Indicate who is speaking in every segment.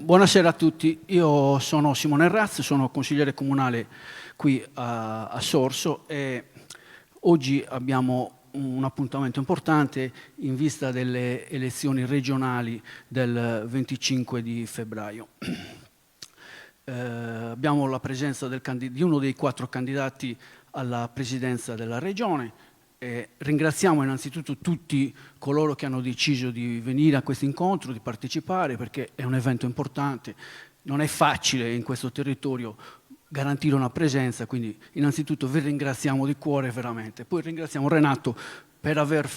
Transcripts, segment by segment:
Speaker 1: Buonasera a tutti, io sono Simone Raz, sono consigliere comunale qui a Sorso e oggi abbiamo un appuntamento importante in vista delle elezioni regionali del 25 di febbraio. Abbiamo la presenza di uno dei 4 candidati alla presidenza della regione. Ringraziamo innanzitutto tutti coloro che hanno deciso di venire a questo incontro, di partecipare, perché è un evento importante. Non è facile in questo territorio garantire una presenza, quindi innanzitutto vi ringraziamo di cuore veramente. Poi ringraziamo Renato per aver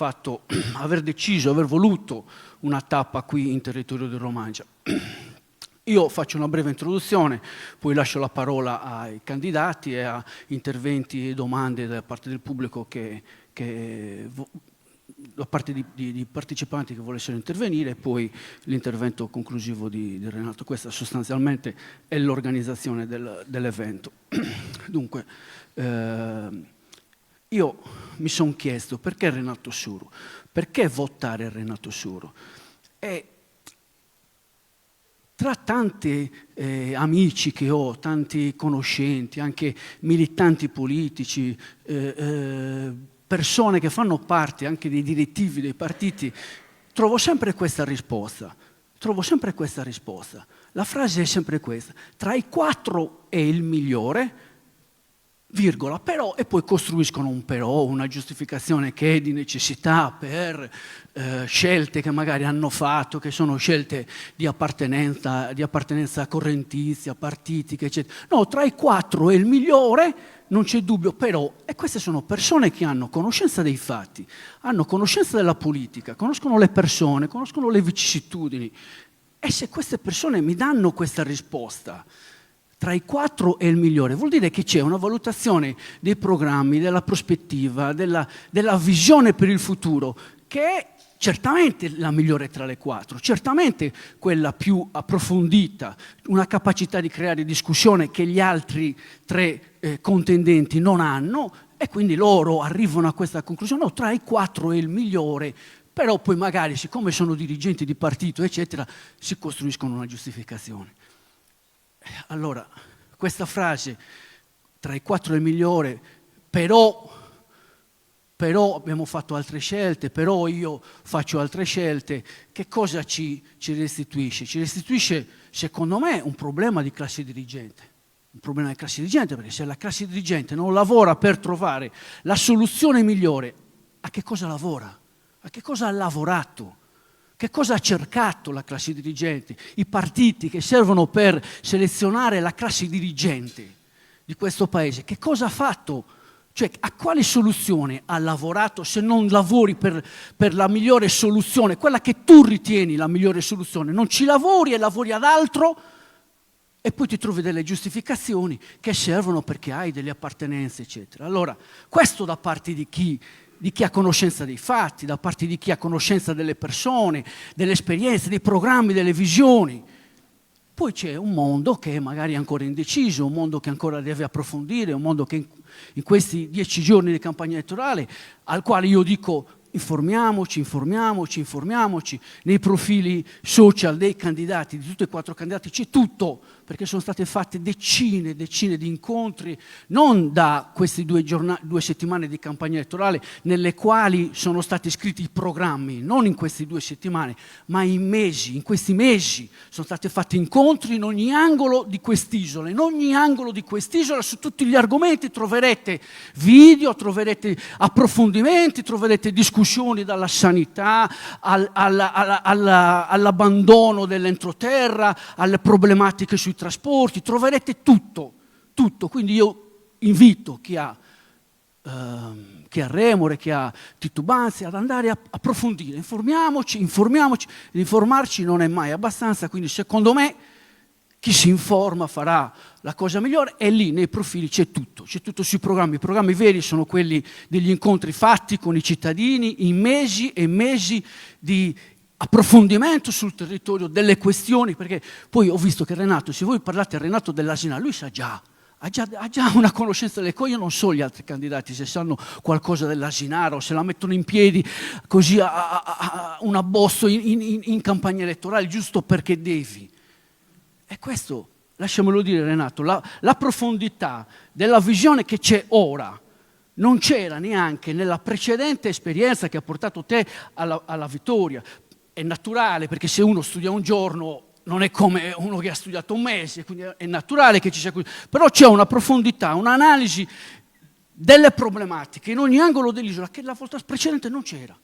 Speaker 1: deciso, aver voluto una tappa qui in territorio di Romangia. Io faccio una breve introduzione, poi lascio la parola ai candidati e a interventi e domande da parte del pubblico da parte di partecipanti che volessero intervenire, e poi l'intervento conclusivo di Renato. Questa sostanzialmente è l'organizzazione dell'evento. Dunque, io mi sono chiesto perché Renato Suro? Perché votare Renato Suro? E tra tanti amici che ho, tanti conoscenti, anche militanti politici, persone che fanno parte anche dei direttivi dei partiti, trovo sempre questa risposta. La frase è sempre questa: tra i 4 è il migliore, virgola, però, e poi costruiscono un però, una giustificazione che è di necessità per scelte che magari hanno fatto, che sono scelte di appartenenza correntizia, partitica, eccetera. No, tra i 4 è il migliore, non c'è dubbio, però, e queste sono persone che hanno conoscenza dei fatti, hanno conoscenza della politica, conoscono le persone, conoscono le vicissitudini. E se queste persone mi danno questa risposta, tra i 4 è il migliore, vuol dire che c'è una valutazione dei programmi, della prospettiva, della visione per il futuro, che è certamente la migliore tra le 4, certamente quella più approfondita, una capacità di creare discussione che gli altri 3 contendenti non hanno, e quindi loro arrivano a questa conclusione: no, tra i 4 è il migliore, però poi magari, siccome sono dirigenti di partito, eccetera, si costruiscono una giustificazione. Allora, questa frase, tra i 4 è il migliore, però abbiamo fatto altre scelte, però io faccio altre scelte, che cosa ci restituisce? Ci restituisce, secondo me, un problema di classe dirigente. Un problema di classe dirigente, perché se la classe dirigente non lavora per trovare la soluzione migliore, a che cosa lavora? A che cosa ha lavorato? Che cosa ha cercato la classe dirigente? I partiti che servono per selezionare la classe dirigente di questo paese, che cosa ha fatto? Cioè, a quale soluzione ha lavorato se non lavori per la migliore soluzione, quella che tu ritieni la migliore soluzione? Non ci lavori e lavori ad altro e poi ti trovi delle giustificazioni che servono perché hai delle appartenenze, eccetera. Allora, questo da parte di chi ha conoscenza dei fatti, da parte di chi ha conoscenza delle persone, delle esperienze, dei programmi, delle visioni. Poi c'è un mondo che magari è ancora indeciso, un mondo che ancora deve approfondire, un mondo che in questi 10 giorni di campagna elettorale, al quale io dico: informiamoci, nei profili social dei candidati, di tutti e 4 candidati, c'è tutto, perché sono state fatte decine di incontri, non da queste 2 settimane di campagna elettorale, nelle quali sono stati scritti i programmi, non in queste 2 settimane, ma in questi mesi sono stati fatti incontri in ogni angolo di quest'isola. In ogni angolo di quest'isola, su tutti gli argomenti, troverete video, troverete approfondimenti, troverete discussioni dalla sanità all'abbandono dell'entroterra, alle problematiche sui trasporti, troverete tutto. Quindi io invito chi ha remore, chi ha titubanze, ad andare a approfondire. Informiamoci. Informarci non è mai abbastanza, quindi secondo me chi si informa farà la cosa migliore, e lì nei profili c'è tutto sui programmi. I programmi veri sono quelli degli incontri fatti con i cittadini in mesi e mesi di approfondimento sul territorio delle questioni, perché poi ho visto che Renato, se voi parlate a Renato dell'Asinale, lui sa già, ha già una conoscenza delle cose. Io non so gli altri candidati se sanno qualcosa dell'Asinara o se la mettono in piedi così a un abbozzo in campagna elettorale, giusto perché devi. E questo, lasciamelo dire Renato, la profondità della visione che c'è ora non c'era neanche nella precedente esperienza che ha portato te alla vittoria. È naturale, perché se uno studia un giorno non è come uno che ha studiato un mese, quindi è naturale che ci sia così. Però c'è una profondità, un'analisi delle problematiche in ogni angolo dell'isola che la volta precedente non c'era.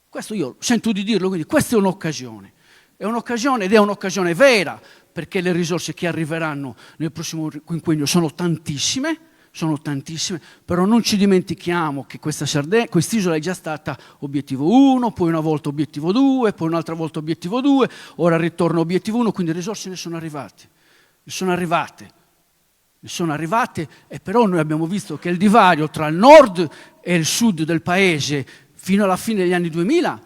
Speaker 1: Questo io sento di dirlo, quindi questa è un'occasione. È un'occasione ed è un'occasione vera, perché le risorse che arriveranno nel prossimo quinquennio sono tantissime, però non ci dimentichiamo che quest'isola è già stata obiettivo 1, poi una volta obiettivo 2, poi un'altra volta obiettivo 2, ora ritorno a obiettivo 1, quindi le risorse ne sono arrivate, e però noi abbiamo visto che il divario tra il nord e il sud del paese fino alla fine degli anni 2000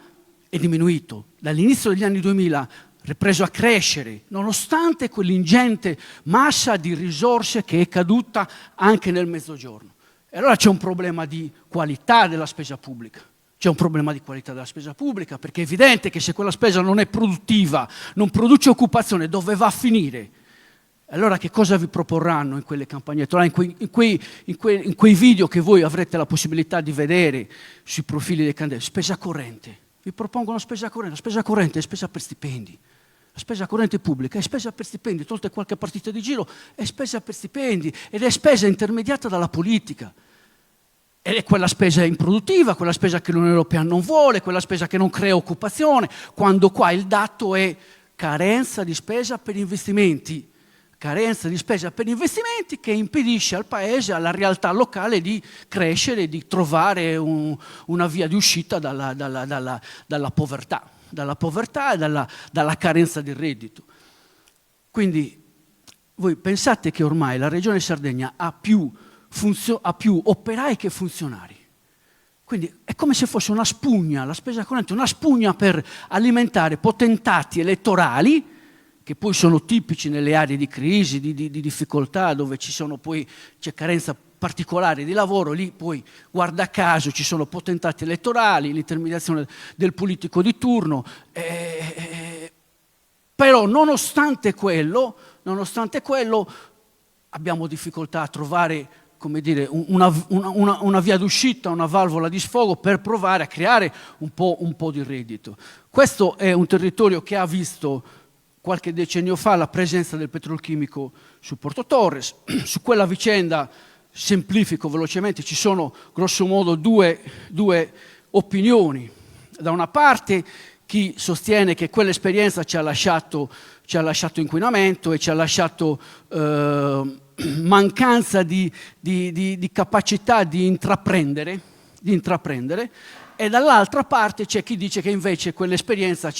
Speaker 1: è diminuito, dall'inizio degli anni 2000 ripreso a crescere, nonostante quell'ingente massa di risorse che è caduta anche nel Mezzogiorno. E allora c'è un problema di qualità della spesa pubblica. Perché è evidente che se quella spesa non è produttiva, non produce occupazione, dove va a finire? Allora che cosa vi proporranno in quelle campagne elettorali, in quei video che voi avrete la possibilità di vedere sui profili dei candidati? Spesa corrente. Vi propongono spesa corrente. La spesa corrente è spesa per stipendi. La spesa corrente pubblica è spesa per stipendi, tolte qualche partita di giro, è spesa per stipendi ed è spesa intermediata dalla politica. Ed è quella spesa improduttiva, quella spesa che l'Unione Europea non vuole, quella spesa che non crea occupazione, quando qua il dato è carenza di spesa per investimenti. Carenza di spesa per investimenti che impedisce al paese, alla realtà locale di crescere, di trovare una via di uscita dalla povertà e dalla carenza di reddito. Quindi voi pensate che ormai la Regione Sardegna ha più operai che funzionari. Quindi è come se fosse una spugna, la spesa corrente, una spugna per alimentare potentati elettorali che poi sono tipici nelle aree di crisi, di difficoltà, dove c'è carenza particolare di lavoro, lì poi, guarda caso, ci sono potentati elettorali, l'intermediazione del politico di turno, però nonostante quello abbiamo difficoltà a trovare, come dire, una via d'uscita, una valvola di sfogo per provare a creare un po' di reddito. Questo è un territorio che ha visto qualche decennio fa la presenza del petrolchimico su Porto Torres. Su quella vicenda, semplifico velocemente, ci sono grosso modo due opinioni. Da una parte chi sostiene che quell'esperienza ci ha lasciato inquinamento e ci ha lasciato mancanza di capacità di intraprendere, e dall'altra parte c'è chi dice che invece quell'esperienza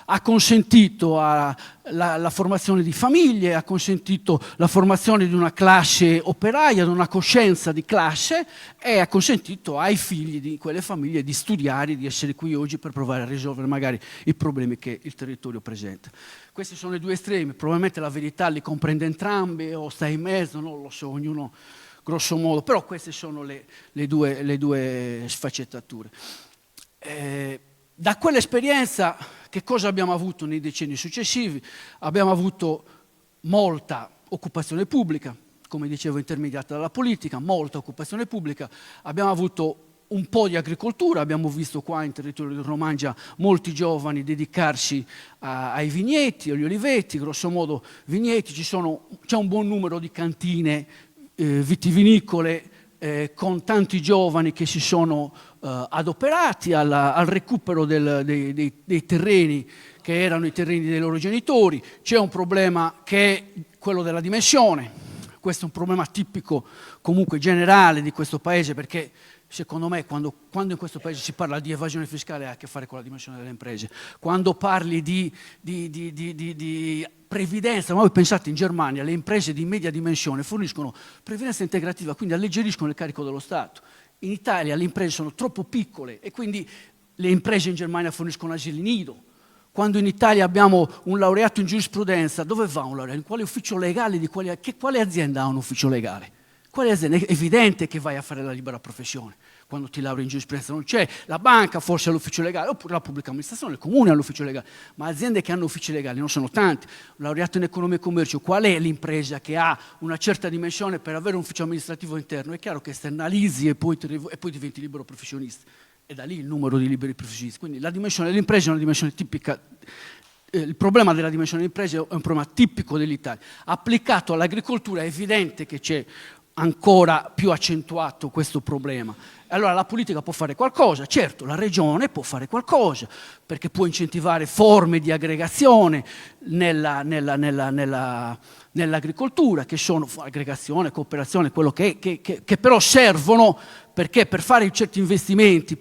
Speaker 1: ha consentito la formazione di famiglie, ha consentito la formazione di una classe operaia, di una coscienza di classe, e ha consentito ai figli di quelle famiglie di studiare, di essere qui oggi per provare a risolvere magari i problemi che il territorio presenta. Questi sono i due estremi, probabilmente la verità li comprende entrambi o sta in mezzo, non lo so, ognuno grosso modo, però queste sono le due sfaccettature. Da quell'esperienza che cosa abbiamo avuto nei decenni successivi? Abbiamo avuto molta occupazione pubblica, come dicevo, intermediata dalla politica, molta occupazione pubblica, abbiamo avuto un po' di agricoltura, abbiamo visto qua in territorio di Romagna molti giovani dedicarsi ai vigneti, agli oliveti, grosso modo vigneti, c'è un buon numero di cantine vitivinicole con tanti giovani che si sono adoperati al recupero dei terreni che erano i terreni dei loro genitori. C'è un problema che è quello della dimensione. Questo è un problema tipico comunque generale di questo paese, perché secondo me quando in questo paese si parla di evasione fiscale ha a che fare con la dimensione delle imprese. Quando parli di previdenza, ma voi pensate in Germania le imprese di media dimensione forniscono previdenza integrativa, quindi alleggeriscono il carico dello Stato. In Italia le imprese sono troppo piccole e quindi le imprese in Germania forniscono asili nido. Quando in Italia abbiamo un laureato in giurisprudenza, dove va un laureato? In quale ufficio legale? Quale azienda ha un ufficio legale? Quale azienda? È evidente che vai a fare la libera professione. Quando ti lauri in giurisprudenza non c'è, la banca forse ha l'ufficio legale, oppure la pubblica amministrazione, il comune ha l'ufficio legale, ma aziende che hanno uffici legali non sono tante. Laureato in economia e commercio, qual è l'impresa che ha una certa dimensione per avere un ufficio amministrativo interno? È chiaro che esternalizzi e poi diventi libero professionista. E da lì il numero di liberi professionisti. Quindi la dimensione dell'impresa è una dimensione tipica. Il problema della dimensione dell'impresa è un problema tipico dell'Italia. Applicato all'agricoltura è evidente che c'è ancora più accentuato questo problema. Allora la politica può fare qualcosa, certo, la regione può fare qualcosa, perché può incentivare forme di aggregazione nell'agricoltura, che sono aggregazione, cooperazione, quello che però servono, perché per fare certi investimenti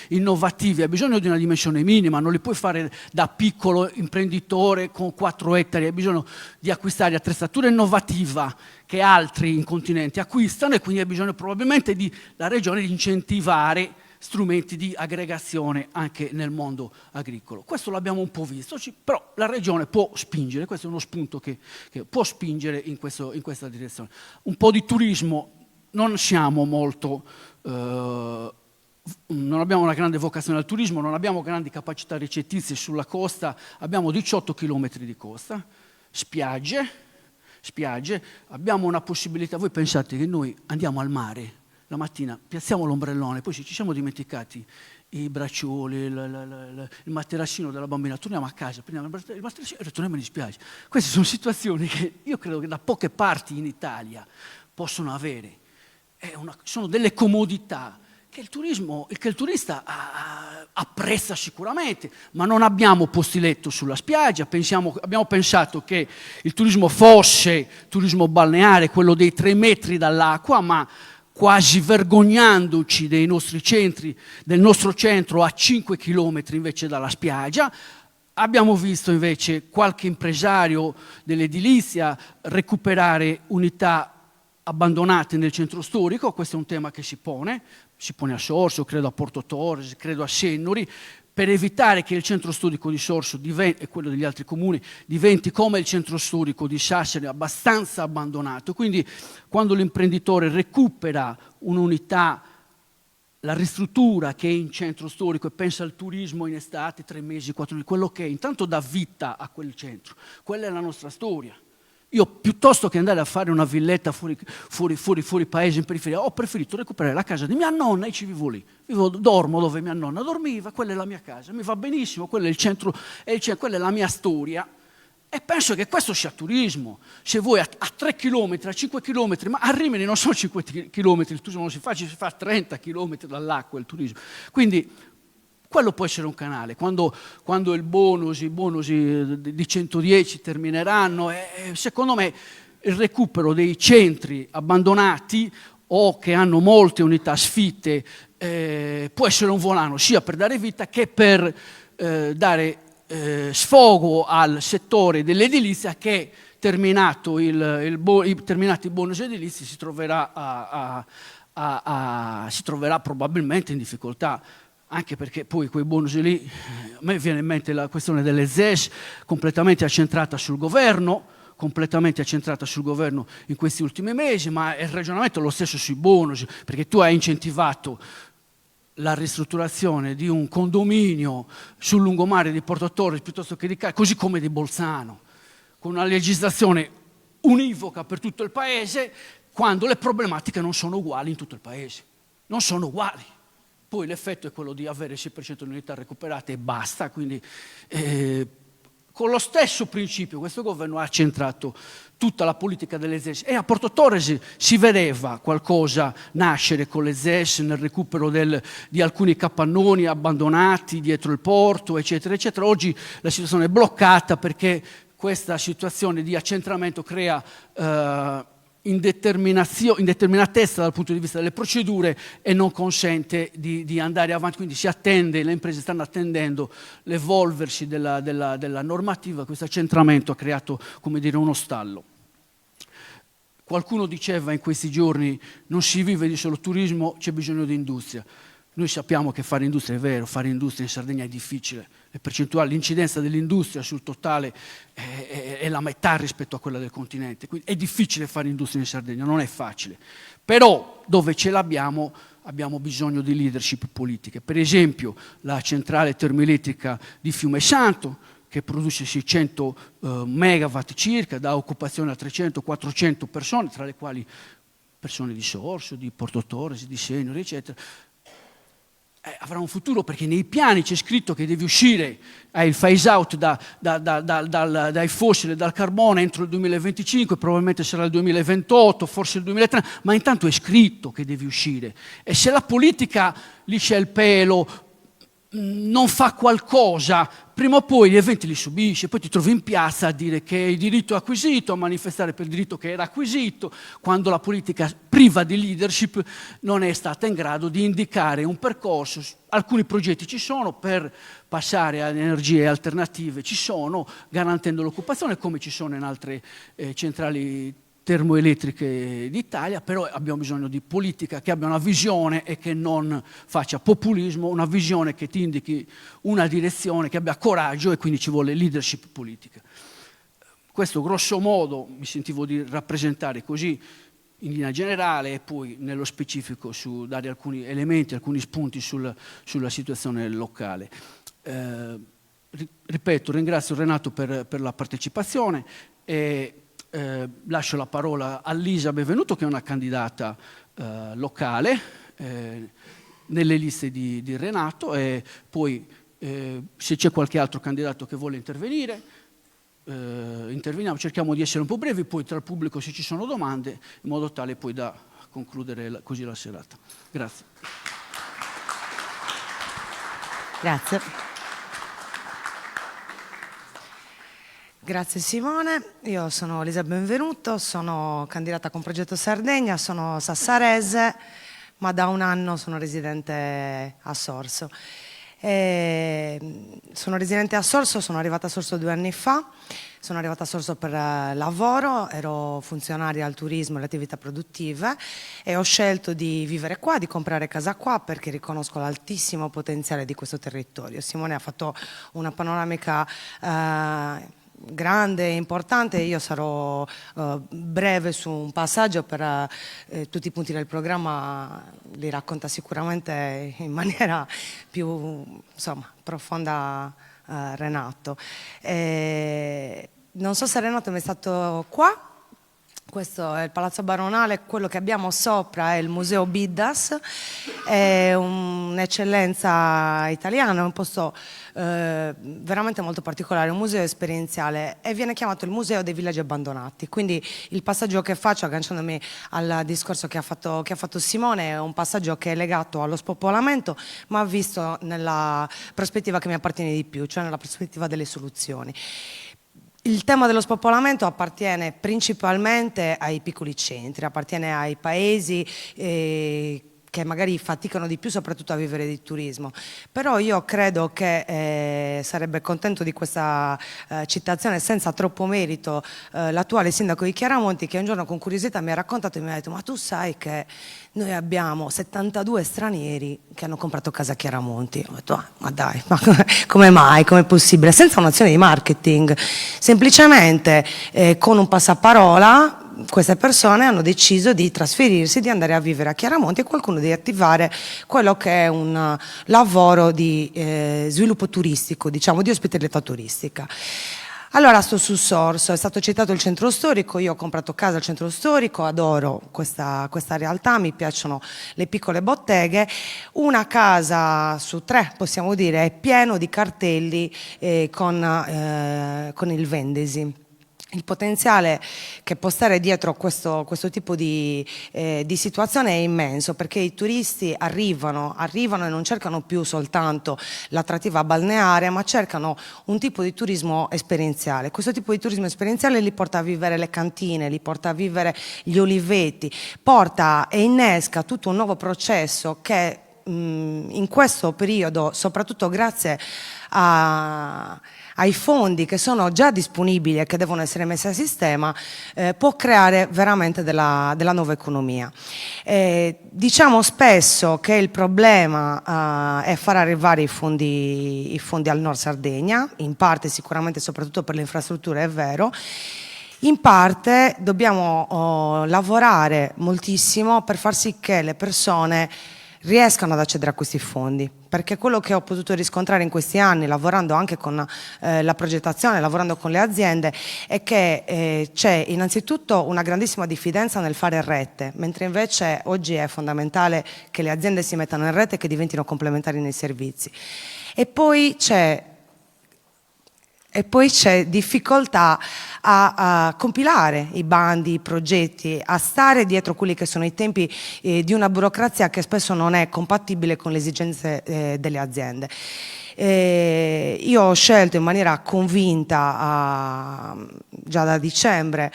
Speaker 1: innovativi hai bisogno di una dimensione minima, non li puoi fare da piccolo imprenditore con 4 ettari, hai bisogno di acquistare attrezzatura innovativa che altri in continente acquistano, e quindi hai bisogno probabilmente la regione di incentivare strumenti di aggregazione anche nel mondo agricolo. Questo l'abbiamo un po' visto, però la regione può spingere, questo è uno spunto che può spingere in questa direzione. Un po' di turismo. Non siamo molto, non abbiamo una grande vocazione al turismo, non abbiamo grandi capacità ricettizie sulla costa, abbiamo 18 chilometri di costa, spiagge, abbiamo una possibilità. Voi pensate che noi andiamo al mare la mattina, piazziamo l'ombrellone, poi ci siamo dimenticati i braccioli, il materassino della bambina, torniamo a casa, prendiamo il materassino e ritorniamo in spiaggia. Queste sono situazioni che io credo che da poche parti in Italia possono avere. Sono delle comodità che il turista apprezza sicuramente, ma non abbiamo posti letto sulla spiaggia. Abbiamo pensato che il turismo fosse turismo balneare, quello dei 3 metri dall'acqua, ma quasi vergognandoci del nostro centro a 5 chilometri invece dalla spiaggia. Abbiamo visto invece qualche impresario dell'edilizia recuperare unità abbandonate nel centro storico. Questo è un tema che si pone a Sorso, credo a Porto Torres, credo a Sennori, per evitare che il centro storico di Sorso e quello degli altri comuni diventi come il centro storico di Sassari, abbastanza abbandonato. Quindi quando l'imprenditore recupera un'unità, la ristruttura che è in centro storico e pensa al turismo in estate, 3 mesi, 4 mesi, quello che è, intanto dà vita a quel centro. Quella è la nostra storia. Io piuttosto che andare a fare una villetta fuori paese, in periferia, ho preferito recuperare la casa di mia nonna e ci vivo lì. Dormo dove mia nonna dormiva, quella è la mia casa, mi va benissimo, quello è il centro, quella è la mia storia. E penso che questo sia turismo. Se voi a 3 km, a 5 km, ma a Rimini non sono 5 km, il turismo non si fa, ci si fa a 30 km dall'acqua il turismo. Quindi quello può essere un canale. Quando i bonus di 110 termineranno, secondo me il recupero dei centri abbandonati o che hanno molte unità sfitte può essere un volano sia per dare vita che per dare sfogo al settore dell'edilizia che, terminati i bonus edilizi, si troverà probabilmente in difficoltà. Anche perché poi quei bonus lì, a me viene in mente la questione delle ZES, completamente accentrata sul governo in questi ultimi mesi, ma il ragionamento è lo stesso sui bonus, perché tu hai incentivato la ristrutturazione di un condominio sul lungomare di Porto Torres piuttosto che di Cagliari, così come di Bolzano, con una legislazione univoca per tutto il paese, quando le problematiche non sono uguali in tutto il paese. Non sono uguali. Poi l'effetto è quello di avere il 6% di unità recuperate e basta, quindi con lo stesso principio questo governo ha centrato tutta la politica delle ZES, e a Porto Torres si vedeva qualcosa nascere con le ZES nel recupero di alcuni capannoni abbandonati dietro il porto, eccetera, eccetera. Oggi la situazione è bloccata perché questa situazione di accentramento crea indeterminatezza dal punto di vista delle procedure e non consente di andare avanti, quindi le imprese stanno attendendo l'evolversi della normativa. Questo accentramento ha creato, come dire, uno stallo. Qualcuno diceva in questi giorni non si vive di solo turismo, c'è bisogno di industria. Noi sappiamo che fare industria è vero, fare industria in Sardegna è difficile. Le percentuali, l'incidenza dell'industria sul totale è la metà rispetto a quella del continente. Quindi è difficile fare industria in Sardegna, non è facile. Però dove ce l'abbiamo abbiamo bisogno di leadership politiche. Per esempio la centrale termoelettrica di Fiume Santo, che produce 600 megawatt circa, dà occupazione a 300-400 persone, tra le quali persone di Sorso, di Porto Torres, di Senior, eccetera. Avrà un futuro perché nei piani c'è scritto che deve uscire il phase out dai fossili e dal carbone entro il 2025, probabilmente sarà il 2028, forse il 2030, ma intanto è scritto che deve uscire. E se la politica liscia il pelo, non fa qualcosa, prima o poi gli eventi li subisce, poi ti trovi in piazza a dire che il diritto è acquisito, a manifestare per il diritto che era acquisito, quando la politica priva di leadership non è stata in grado di indicare un percorso. Alcuni progetti ci sono per passare alle energie alternative, ci sono, garantendo l'occupazione, come ci sono in altre centrali termoelettriche d'Italia, però abbiamo bisogno di politica che abbia una visione e che non faccia populismo, una visione che ti indichi una direzione, che abbia coraggio, e quindi ci vuole leadership politica. Questo grosso modo mi sentivo di rappresentare così in linea generale, e poi nello specifico dare alcuni elementi, alcuni spunti sulla situazione locale. Ripeto, ringrazio Renato per la partecipazione e lascio la parola a Lisa Benvenuto, che è una candidata locale nelle liste di Renato, e poi se c'è qualche altro candidato che vuole intervenire, interveniamo, cerchiamo di essere un po' brevi, poi tra il pubblico se ci sono domande, in modo tale poi da concludere così la serata. Grazie.
Speaker 2: Grazie. Grazie Simone, io sono Lisa Benvenuto, sono candidata con Progetto Sardegna, sono sassarese, ma da un anno sono residente a Sorso. Sono residente a Sorso, sono arrivata a Sorso 2 anni fa, sono arrivata a Sorso per lavoro, ero funzionaria al turismo e alle attività produttive e ho scelto di vivere qua, di comprare casa qua, perché riconosco l'altissimo potenziale di questo territorio. Simone ha fatto una panoramica grande e importante, io sarò breve su un passaggio, per tutti i punti del programma li racconta sicuramente in maniera più profonda Renato. Non so se Renato è mai stato qua. Questo è il Palazzo Baronale, quello che abbiamo sopra è il Museo Biddas, è un'eccellenza italiana, è un posto veramente molto particolare, un museo esperienziale, e viene chiamato il Museo dei Villaggi Abbandonati. Quindi il passaggio che faccio, agganciandomi al discorso che ha fatto Simone, è un passaggio che è legato allo spopolamento, ma visto nella prospettiva che mi appartiene di più, cioè nella prospettiva delle soluzioni. Il tema dello spopolamento appartiene principalmente ai piccoli centri, appartiene ai paesi che magari faticano di più soprattutto a vivere di turismo, però io credo che sarebbe contento di questa citazione senza troppo merito l'attuale sindaco di Chiaramonti, che un giorno con curiosità mi ha raccontato e mi ha detto: ma tu sai che noi abbiamo 72 stranieri che hanno comprato casa a Chiaramonti? Ho detto: ma dai, ma come mai, com'è possibile? Senza un'azione di marketing, semplicemente con un passaparola queste persone hanno deciso di trasferirsi, di andare a vivere a Chiaramonti, e qualcuno di attivare quello che è un lavoro di sviluppo turistico, diciamo di ospitalità turistica. Allora sto su Sorso, è stato citato il centro storico, io ho comprato casa al centro storico, adoro questa realtà, mi piacciono le piccole botteghe. Una casa su 3, possiamo dire, è pieno di cartelli con il Vendesi. Il potenziale che può stare dietro questo tipo di situazione è immenso, perché i turisti arrivano e non cercano più soltanto l'attrattiva balneare, ma cercano un tipo di turismo esperienziale. Questo tipo di turismo esperienziale li porta a vivere le cantine, li porta a vivere gli oliveti, porta e innesca tutto un nuovo processo che in questo periodo, soprattutto grazie ai fondi che sono già disponibili e che devono essere messi a sistema, può creare veramente della nuova economia. Diciamo spesso che il problema è far arrivare i fondi al Nord Sardegna, in parte sicuramente soprattutto per le infrastrutture, è vero. In parte dobbiamo lavorare moltissimo per far sì che le persone riescano ad accedere a questi fondi, perché quello che ho potuto riscontrare in questi anni, lavorando anche con la progettazione, lavorando con le aziende, è che c'è innanzitutto una grandissima diffidenza nel fare rete, mentre invece oggi è fondamentale che le aziende si mettano in rete e che diventino complementari nei servizi. E poi c'è difficoltà a compilare i bandi, i progetti, a stare dietro quelli che sono i tempi di una burocrazia che spesso non è compatibile con le esigenze delle aziende. Io ho scelto in maniera convinta già da dicembre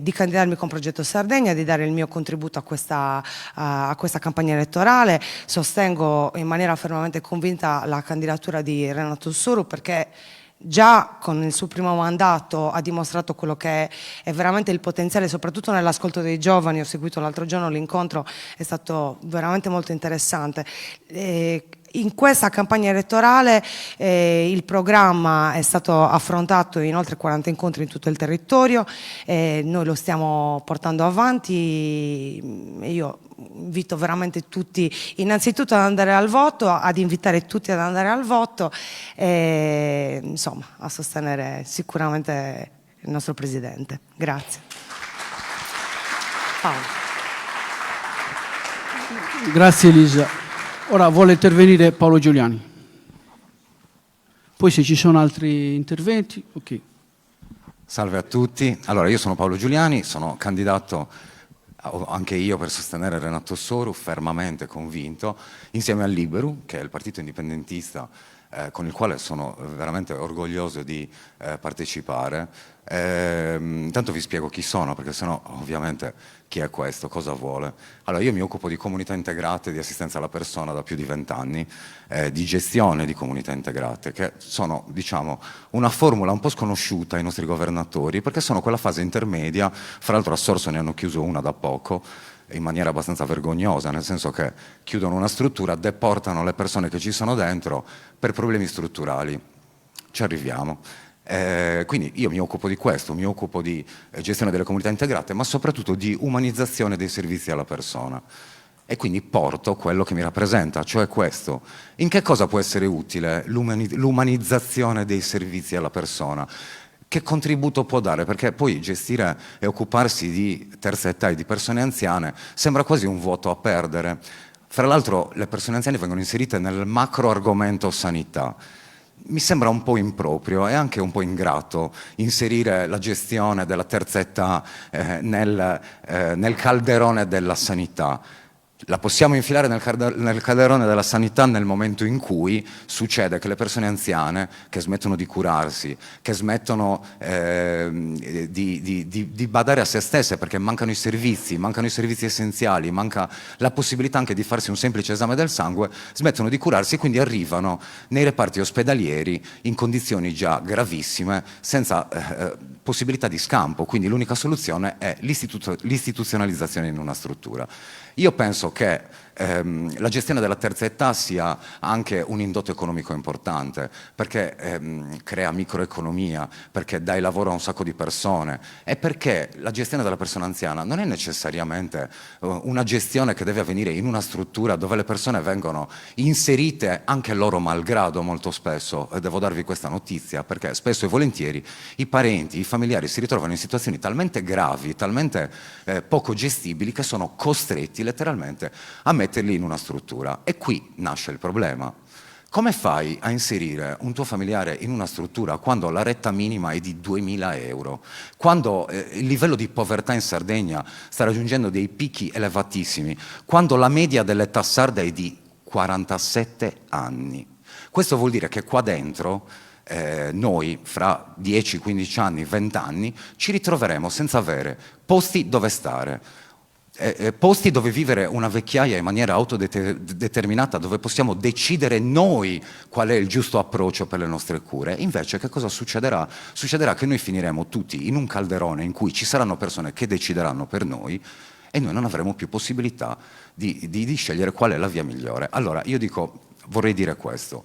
Speaker 2: di candidarmi con Progetto Sardegna, di dare il mio contributo a questa campagna elettorale. Sostengo in maniera fermamente convinta la candidatura di Renato Soru, perché già con il suo primo mandato ha dimostrato quello che è veramente il potenziale, soprattutto nell'ascolto dei giovani. Ho seguito l'altro giorno l'incontro, è stato veramente molto interessante. In questa campagna elettorale il programma è stato affrontato in oltre 40 incontri in tutto il territorio, noi lo stiamo portando avanti. Io invito veramente tutti innanzitutto ad andare al voto, ad invitare tutti ad andare al voto e insomma a sostenere sicuramente il nostro Presidente. Grazie. Paolo.
Speaker 1: Grazie Elisa. Ora vuole intervenire Paolo Giuliani. Poi se ci sono altri interventi, ok.
Speaker 3: Salve a tutti. Allora, io sono Paolo Giuliani, sono candidato anche io per sostenere Renato Soru, fermamente convinto, insieme al Liberu, che è il partito indipendentista con il quale sono veramente orgoglioso di partecipare. Intanto vi spiego chi sono, perché sennò ovviamente chi è questo, cosa vuole. Allora, io mi occupo di comunità integrate, di assistenza alla persona da più di 20 anni, di gestione di comunità integrate, che sono, diciamo, una formula un po' sconosciuta ai nostri governatori, perché sono quella fase intermedia. Fra l'altro a Sorso ne hanno chiuso una da poco, in maniera abbastanza vergognosa, nel senso che chiudono una struttura, deportano le persone che ci sono dentro per problemi strutturali. Ci arriviamo. Quindi io mi occupo di questo, mi occupo di gestione delle comunità integrate, ma soprattutto di umanizzazione dei servizi alla persona. E quindi porto quello che mi rappresenta, cioè questo. In che cosa può essere utile l'umanizzazione dei servizi alla persona? Che contributo può dare? Perché poi gestire e occuparsi di terza età e di persone anziane sembra quasi un vuoto a perdere. Fra l'altro le persone anziane vengono inserite nel macro argomento sanità. Mi sembra un po' improprio e anche un po' ingrato inserire la gestione della terza età nel calderone della sanità. La possiamo infilare nel calderone della sanità nel momento in cui succede che le persone anziane che smettono di curarsi, che smettono di badare a se stesse perché mancano i servizi essenziali, manca la possibilità anche di farsi un semplice esame del sangue, smettono di curarsi e quindi arrivano nei reparti ospedalieri in condizioni già gravissime, senza possibilità di scampo. Quindi l'unica soluzione è l'istituzionalizzazione in una struttura. Io penso che la gestione della terza età sia anche un indotto economico importante, perché crea microeconomia, perché dai lavoro a un sacco di persone e perché la gestione della persona anziana non è necessariamente una gestione che deve avvenire in una struttura dove le persone vengono inserite anche loro malgrado molto spesso. Devo darvi questa notizia, perché spesso e volentieri i parenti, i familiari si ritrovano in situazioni talmente gravi, talmente poco gestibili, che sono costretti letteralmente a metterli in una struttura. E qui nasce il problema. Come fai a inserire un tuo familiare in una struttura quando la retta minima è di 2.000 euro? Quando il livello di povertà in Sardegna sta raggiungendo dei picchi elevatissimi? Quando la media dell'età sarda è di 47 anni? Questo vuol dire che qua dentro noi fra 10, 15 anni, 20 anni ci ritroveremo senza avere posti dove stare, posti dove vivere una vecchiaia in maniera autodeterminata, dove possiamo decidere noi qual è il giusto approccio per le nostre cure. Invece che cosa succederà? Succederà che noi finiremo tutti in un calderone in cui ci saranno persone che decideranno per noi e noi non avremo più possibilità di scegliere qual è la via migliore. Allora, io vorrei dire questo.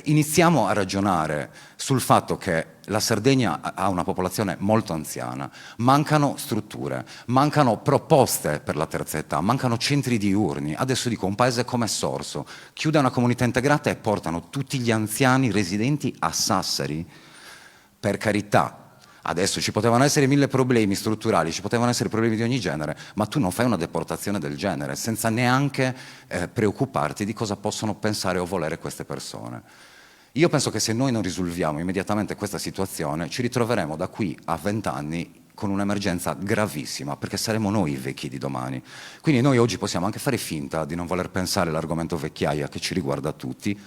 Speaker 3: Iniziamo a ragionare sul fatto che la Sardegna ha una popolazione molto anziana, mancano strutture, mancano proposte per la terza età, mancano centri diurni. Adesso dico, un paese come Sorso chiude una comunità integrata e portano tutti gli anziani residenti a Sassari. Per carità, adesso ci potevano essere 1000 problemi strutturali, ci potevano essere problemi di ogni genere, ma tu non fai una deportazione del genere senza neanche preoccuparti di cosa possono pensare o volere queste persone. Io penso che se noi non risolviamo immediatamente questa situazione, ci ritroveremo da qui a 20 anni con un'emergenza gravissima, perché saremo noi i vecchi di domani. Quindi noi oggi possiamo anche fare finta di non voler pensare all'argomento vecchiaia che ci riguarda tutti,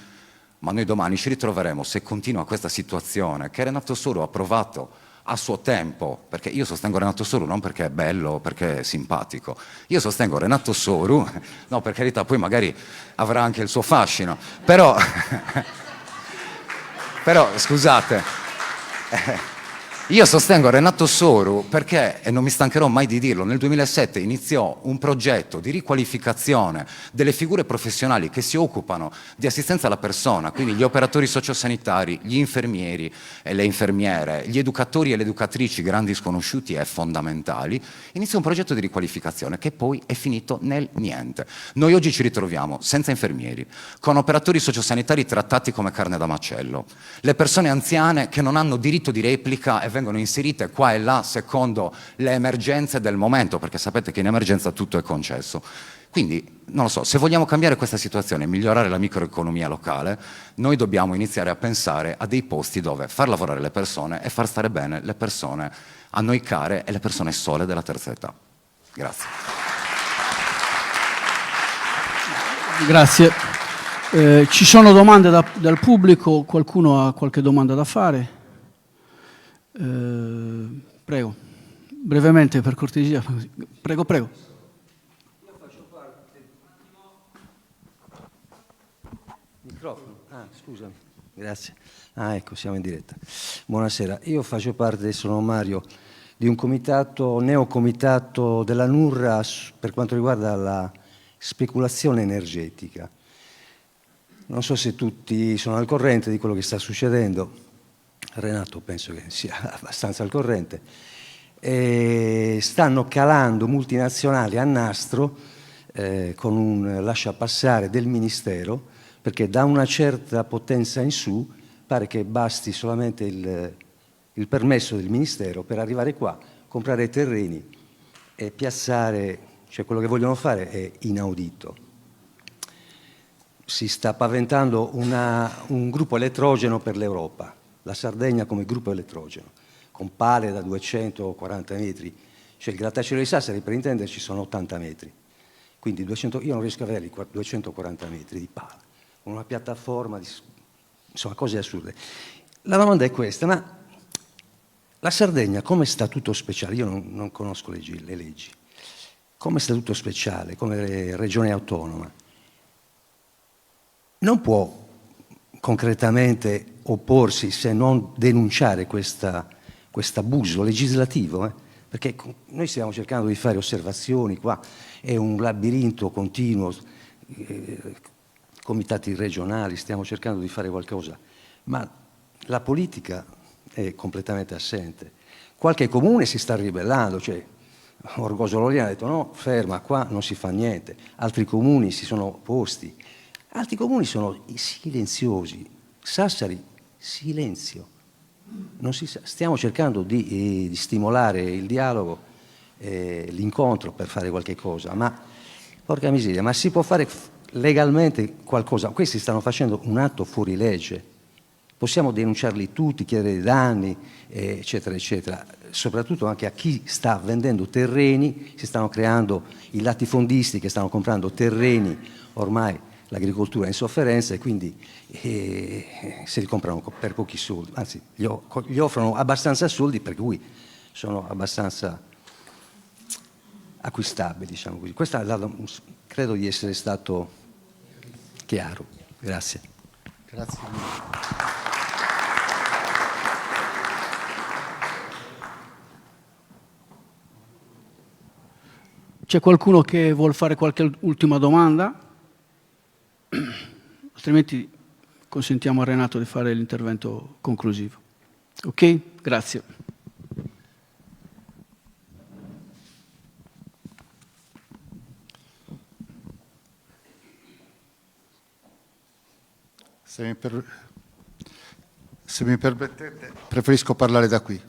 Speaker 3: ma noi domani ci ritroveremo, se continua questa situazione, che Renato Soru ha provato a suo tempo, perché io sostengo Renato Soru non perché è bello o perché è simpatico, io sostengo Renato Soru, no, per carità, poi magari avrà anche il suo fascino, però scusate, io sostengo Renato Soru perché, e non mi stancherò mai di dirlo, nel 2007 iniziò un progetto di riqualificazione delle figure professionali che si occupano di assistenza alla persona, quindi gli operatori sociosanitari, gli infermieri e le infermiere, gli educatori e le educatrici, grandi sconosciuti e fondamentali. Iniziò un progetto di riqualificazione che poi è finito nel niente. Noi oggi ci ritroviamo senza infermieri, con operatori sociosanitari trattati come carne da macello, le persone anziane che non hanno diritto di replica e vengono inserite qua e là secondo le emergenze del momento, perché sapete che in emergenza tutto è concesso. Quindi, non lo so, se vogliamo cambiare questa situazione e migliorare la microeconomia locale, noi dobbiamo iniziare a pensare a dei posti dove far lavorare le persone e far stare bene le persone a noi care e le persone sole della terza età. Grazie.
Speaker 1: Grazie. Ci sono domande dal pubblico? Qualcuno ha qualche domanda da fare? Prego, brevemente per cortesia. Prego.
Speaker 4: Io faccio parte... Microfono? Ah, scusami, grazie. Ah, ecco, siamo in diretta. Buonasera, io faccio parte, sono Mario, di un comitato, neocomitato della NURA per quanto riguarda la speculazione energetica. Non so se tutti sono al corrente di quello che sta succedendo. Renato penso che sia abbastanza al corrente. Stanno calando multinazionali a nastro con un lasciapassare del Ministero, perché da una certa potenza in su pare che basti solamente il permesso del Ministero per arrivare qua, comprare terreni e piazzare, cioè quello che vogliono fare è inaudito. Si sta paventando un gruppo elettrogeno per l'Europa, la Sardegna come gruppo elettrogeno, con pale da 240 metri, cioè il grattacielo di Sassari per intenderci sono 80 metri, quindi io non riesco a vedere 240 metri di pala, con una piattaforma, insomma cose assurde. La domanda è questa, ma la Sardegna come statuto speciale, io non conosco le leggi, come statuto speciale, come regione autonoma, non può concretamente opporsi se non denunciare questo abuso legislativo, perché noi stiamo cercando di fare osservazioni, qua è un labirinto continuo, comitati regionali, stiamo cercando di fare qualcosa, ma la politica è completamente assente. Qualche comune si sta ribellando, cioè Orgoglio Loriano ha detto no, ferma, qua non si fa niente, altri comuni si sono opposti, altri comuni sono silenziosi. Sassari, silenzio. Stiamo cercando di stimolare il dialogo, l'incontro per fare qualche cosa, ma porca miseria, ma si può fare legalmente qualcosa? Questi stanno facendo un atto fuori legge. Possiamo denunciarli tutti, chiedere danni, eccetera, eccetera. Soprattutto anche a chi sta vendendo terreni, si stanno creando i latifondisti che stanno comprando terreni ormai. L'agricoltura è in sofferenza e quindi se li comprano per pochi soldi, anzi gli offrono abbastanza soldi per cui sono abbastanza acquistabili, diciamo così. Credo di essere stato chiaro. Grazie.
Speaker 5: Grazie.
Speaker 1: C'è qualcuno che vuole fare qualche ultima domanda? Altrimenti consentiamo a Renato di fare l'intervento conclusivo. Ok? Grazie.
Speaker 5: Se mi permettete, preferisco parlare da qui.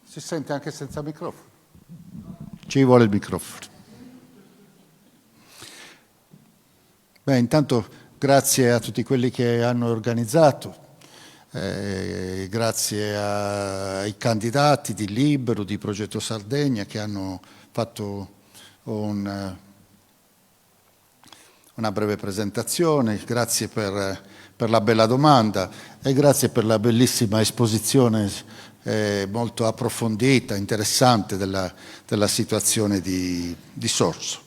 Speaker 5: Si sente anche senza microfono. Ci vuole il microfono. Beh, intanto grazie a tutti quelli che hanno organizzato, grazie ai candidati di Libero, di Progetto Sardegna, che hanno fatto una breve presentazione, grazie per la bella domanda e grazie per la bellissima esposizione molto approfondita, interessante della situazione di Sorso,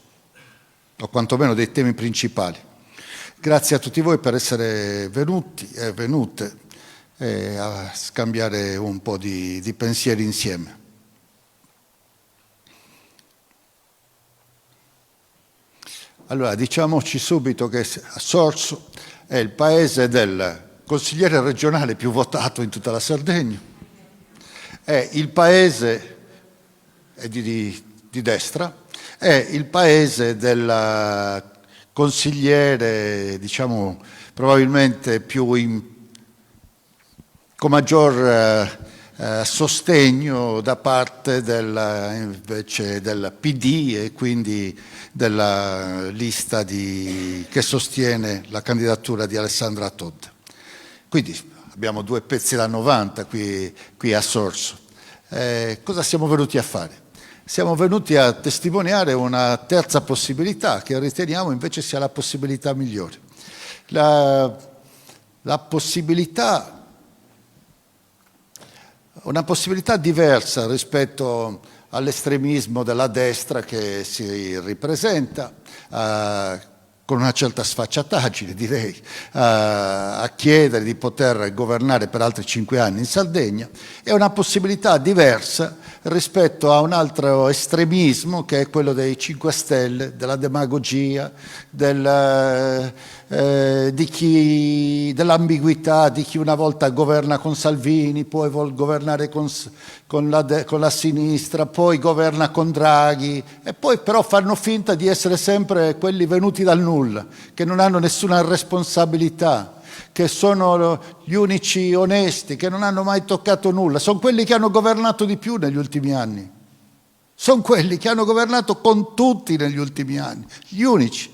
Speaker 5: o quantomeno dei temi principali. Grazie a tutti voi per essere venuti e venute a scambiare un po' di pensieri insieme. Allora, diciamoci subito che Sorso è il paese del consigliere regionale più votato in tutta la Sardegna, è il paese di destra, è il paese del consigliere, diciamo, probabilmente con maggior sostegno da parte invece del PD e quindi della lista che sostiene la candidatura di Alessandra Todd. Quindi abbiamo due pezzi da 90 qui a Sorso. Cosa siamo venuti a fare? Siamo venuti a testimoniare una terza possibilità che riteniamo invece sia la possibilità migliore. La possibilità, una possibilità diversa rispetto all'estremismo della destra che si ripresenta con una certa sfacciataggine, direi, a chiedere di poter governare per altri 5 anni in Sardegna, è una possibilità diversa rispetto a un altro estremismo che è quello dei 5 Stelle, della demagogia, dell'ambiguità di chi una volta governa con Salvini, poi vuol governare con la sinistra, poi governa con Draghi e poi però fanno finta di essere sempre quelli venuti dal nulla, che non hanno nessuna responsabilità, che sono gli unici onesti, che non hanno mai toccato nulla. Sono quelli che hanno governato di più negli ultimi anni. Sono quelli che hanno governato con tutti negli ultimi anni, gli unici.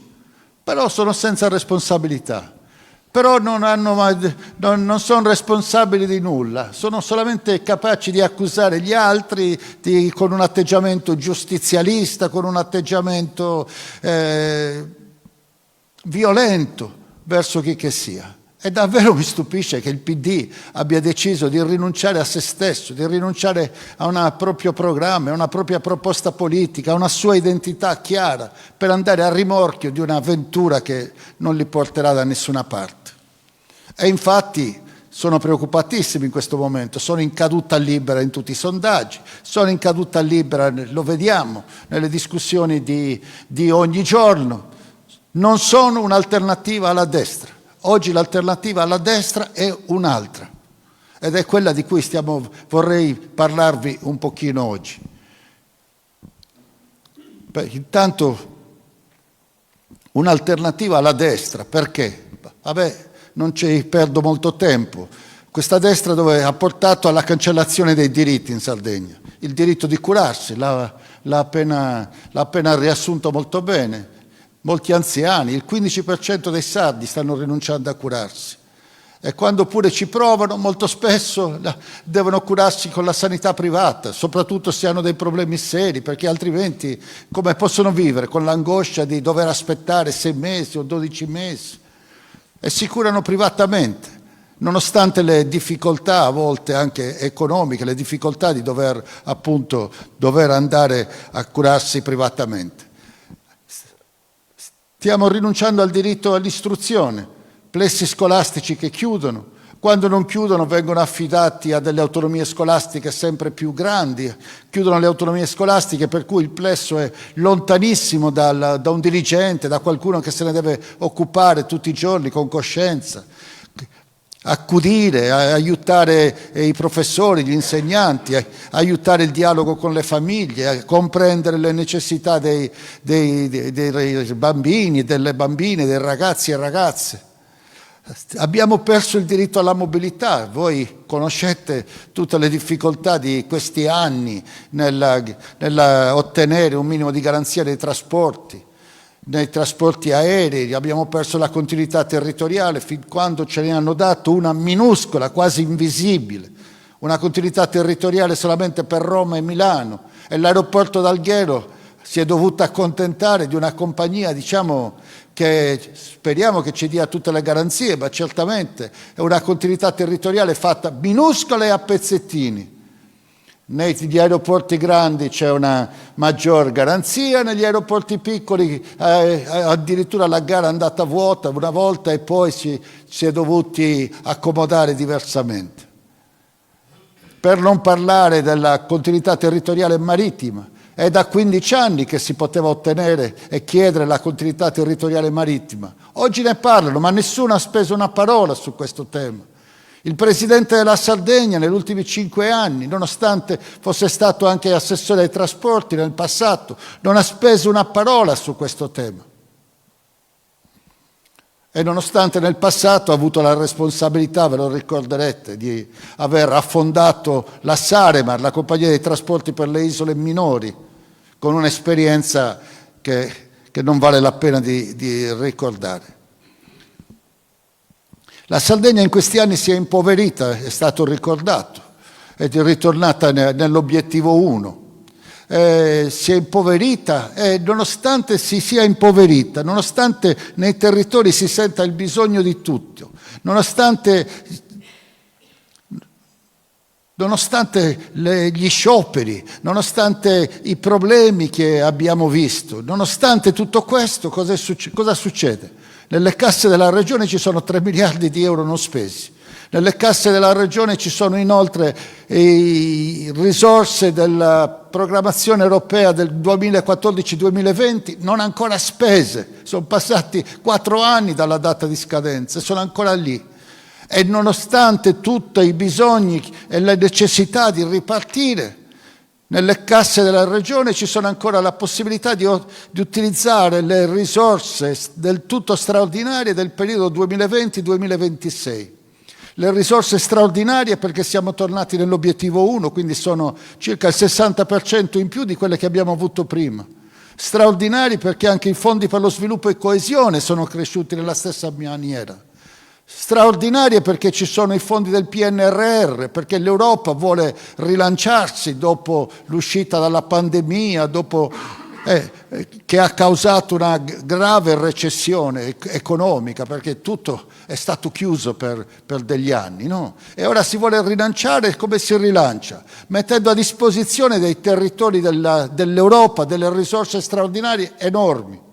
Speaker 5: Però sono senza responsabilità. Però non sono responsabili di nulla, sono solamente capaci di accusare gli altri con un atteggiamento giustizialista, con un atteggiamento violento verso chi che sia. E davvero mi stupisce che il PD abbia deciso di rinunciare a se stesso, di rinunciare a un proprio programma, a una propria proposta politica, a una sua identità chiara, per andare a rimorchio di un'avventura che non li porterà da nessuna parte. E infatti sono preoccupatissimi in questo momento, sono in caduta libera in tutti i sondaggi, sono in caduta libera, lo vediamo, nelle discussioni di ogni giorno, non sono un'alternativa alla destra. Oggi l'alternativa alla destra è un'altra ed è quella di cui vorrei parlarvi un pochino oggi. Intanto un'alternativa alla destra, perché? Vabbè, non ci perdo molto tempo. Questa destra dove ha portato alla cancellazione dei diritti in Sardegna, il diritto di curarsi, l'ha appena riassunto molto bene. Molti anziani, il 15% dei sardi stanno rinunciando a curarsi e quando pure ci provano molto spesso devono curarsi con la sanità privata, soprattutto se hanno dei problemi seri, perché altrimenti come possono vivere con l'angoscia di dover aspettare 6 mesi o 12 mesi e si curano privatamente. nonostante le difficoltà a volte anche economiche, le difficoltà di dover andare a curarsi privatamente. Stiamo rinunciando al diritto all'istruzione, plessi scolastici che chiudono. Quando non chiudono vengono affidati a delle autonomie scolastiche sempre più grandi, chiudono le autonomie scolastiche per cui il plesso è lontanissimo da un dirigente, da qualcuno che se ne deve occupare tutti i giorni con coscienza, accudire, aiutare i professori, gli insegnanti, aiutare il dialogo con le famiglie, comprendere le necessità dei bambini, delle bambine, dei ragazzi e ragazze. Abbiamo perso il diritto alla mobilità. Voi conoscete tutte le difficoltà di questi anni nell'ottenere un minimo di garanzia nei trasporti aerei. Abbiamo perso la continuità territoriale fin quando ce ne hanno dato una minuscola, quasi invisibile, una continuità territoriale solamente per Roma e Milano, e l'aeroporto d'Alghero si è dovuto accontentare di una compagnia, che speriamo che ci dia tutte le garanzie, ma certamente è una continuità territoriale fatta minuscola e a pezzettini. Negli aeroporti grandi c'è una maggior garanzia, negli aeroporti piccoli addirittura la gara è andata vuota una volta e poi si è dovuti accomodare diversamente. Per non parlare della continuità territoriale marittima. È da 15 anni che si poteva ottenere e chiedere la continuità territoriale marittima. Oggi ne parlano, ma nessuno ha speso una parola su questo tema. Il presidente della Sardegna negli ultimi 5 anni, nonostante fosse stato anche assessore ai trasporti nel passato, non ha speso una parola su questo tema. E nonostante nel passato ha avuto la responsabilità, ve lo ricorderete, di aver affondato la Saremar, la compagnia dei trasporti per le isole minori, con un'esperienza che non vale la pena di ricordare. La Sardegna in questi anni si è impoverita, è stato ricordato, è ritornata nell'obiettivo 1. Si è impoverita e nonostante si sia impoverita, nonostante nei territori si senta il bisogno di tutto, nonostante gli scioperi, nonostante i problemi che abbiamo visto, nonostante tutto questo, cosa succede? Nelle casse della Regione ci sono 3 miliardi di euro non spesi. Nelle casse della Regione ci sono inoltre risorse della programmazione europea del 2014-2020 non ancora spese. Sono passati 4 anni dalla data di scadenza e sono ancora lì. E nonostante tutti i bisogni e le necessità di ripartire, nelle casse della Regione ci sono ancora la possibilità di utilizzare le risorse del tutto straordinarie del periodo 2020-2026. Le risorse straordinarie perché siamo tornati nell'obiettivo 1, quindi sono circa il 60% in più di quelle che abbiamo avuto prima. Straordinari perché anche i fondi per lo sviluppo e coesione sono cresciuti nella stessa maniera. Straordinarie perché ci sono i fondi del PNRR, perché l'Europa vuole rilanciarsi dopo l'uscita dalla pandemia, che ha causato una grave recessione economica, perché tutto è stato chiuso per degli anni, no? E ora si vuole rilanciare. Come si rilancia? Mettendo a disposizione dei territori dell'Europa delle risorse straordinarie enormi,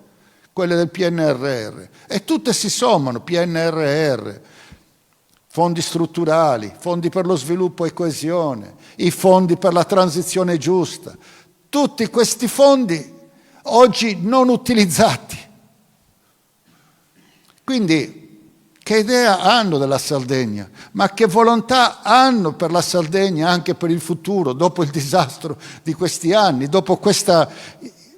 Speaker 5: quelle del PNRR, e tutte si sommano: PNRR, fondi strutturali, fondi per lo sviluppo e coesione, i fondi per la transizione giusta, tutti questi fondi oggi non utilizzati. Quindi che idea hanno della Sardegna? Ma che volontà hanno per la Sardegna anche per il futuro, dopo il disastro di questi anni, dopo questa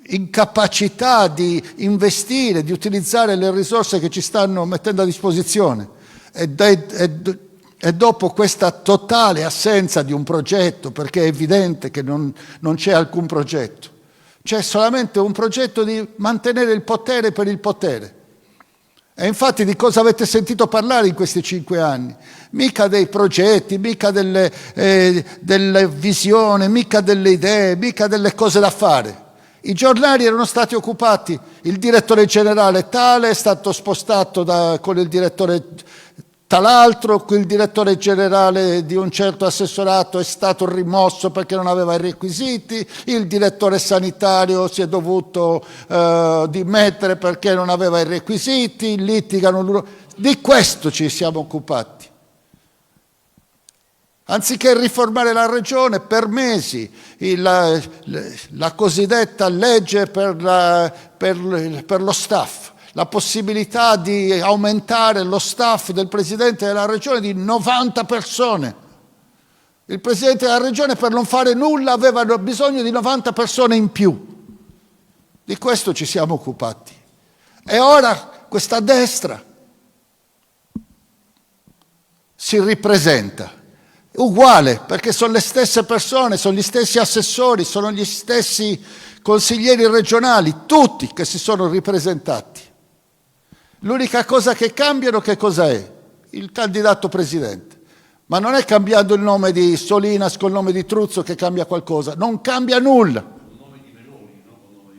Speaker 5: incapacità di investire, di utilizzare le risorse che ci stanno mettendo a disposizione e dopo questa totale assenza di un progetto, perché è evidente che non c'è alcun progetto, c'è solamente un progetto di mantenere il potere per il potere. E infatti di cosa avete sentito parlare in questi 5 anni? Mica dei progetti, mica delle visioni, mica delle idee, mica delle cose da fare. I giornali erano stati occupati, il direttore generale tale è stato spostato con il direttore Tra l'altro il direttore generale di un certo assessorato è stato rimosso perché non aveva i requisiti, il direttore sanitario si è dovuto dimettere perché non aveva i requisiti, litigano l'uno. Di questo ci siamo occupati. Anziché riformare la regione, per mesi la cosiddetta legge per lo staff, la possibilità di aumentare lo staff del Presidente della Regione di 90 persone. Il Presidente della Regione per non fare nulla aveva bisogno di 90 persone in più. Di questo ci siamo occupati. E ora questa destra si ripresenta. Uguale, perché sono le stesse persone, sono gli stessi assessori, sono gli stessi consiglieri regionali, tutti che si sono ripresentati. L'unica cosa che cambiano che cosa è? Il candidato presidente. Ma non è cambiando il nome di Solinas col nome di Truzzo che cambia qualcosa, non cambia nulla.
Speaker 6: Il nome di Meloni, no? Con il nome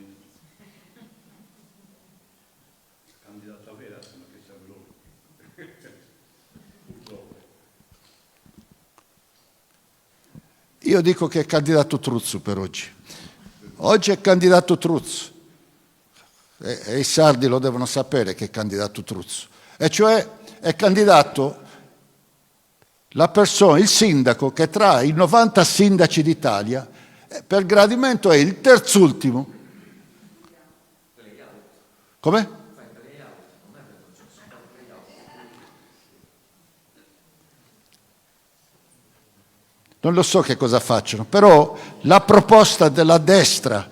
Speaker 6: di candidata vera, sembra che sia Meloni.
Speaker 5: Io dico che è candidato Truzzo per oggi. Oggi è candidato Truzzo. E i sardi lo devono sapere che è candidato Truzzo. E cioè è candidato la persona, il sindaco che tra i 90 sindaci d'Italia per gradimento è il terzultimo. Come? Non lo so che cosa facciano, però la proposta della destra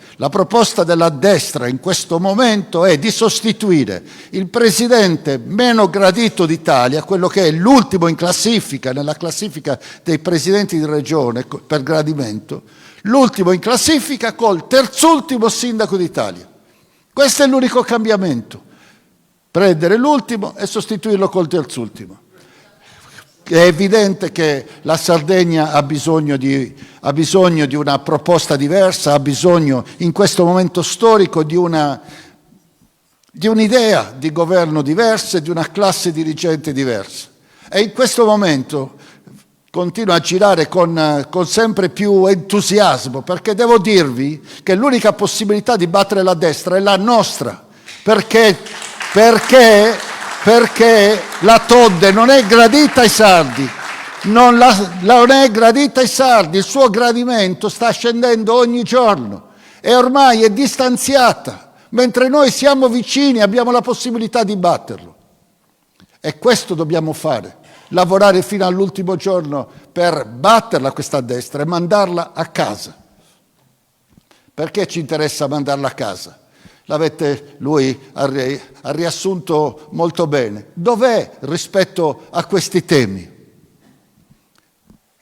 Speaker 5: in questo momento è di sostituire il presidente meno gradito d'Italia, quello che è l'ultimo in classifica, nella classifica dei presidenti di regione per gradimento, l'ultimo in classifica col terzultimo sindaco d'Italia. Questo è l'unico cambiamento, prendere l'ultimo e sostituirlo col terzultimo. È evidente che la Sardegna ha bisogno di una proposta diversa, ha bisogno in questo momento storico di un'idea di governo diversa, di una classe dirigente diversa. E in questo momento continuo a girare con sempre più entusiasmo, perché devo dirvi che l'unica possibilità di battere la destra è la nostra, perché la Todde non è gradita ai sardi, non è gradita ai sardi, il suo gradimento sta scendendo ogni giorno e ormai è distanziata, mentre noi siamo vicini, abbiamo la possibilità di batterlo. E questo dobbiamo fare, lavorare fino all'ultimo giorno per batterla questa destra e mandarla a casa. Perché ci interessa mandarla a casa? Lui ha riassunto molto bene. Dov'è rispetto a questi temi?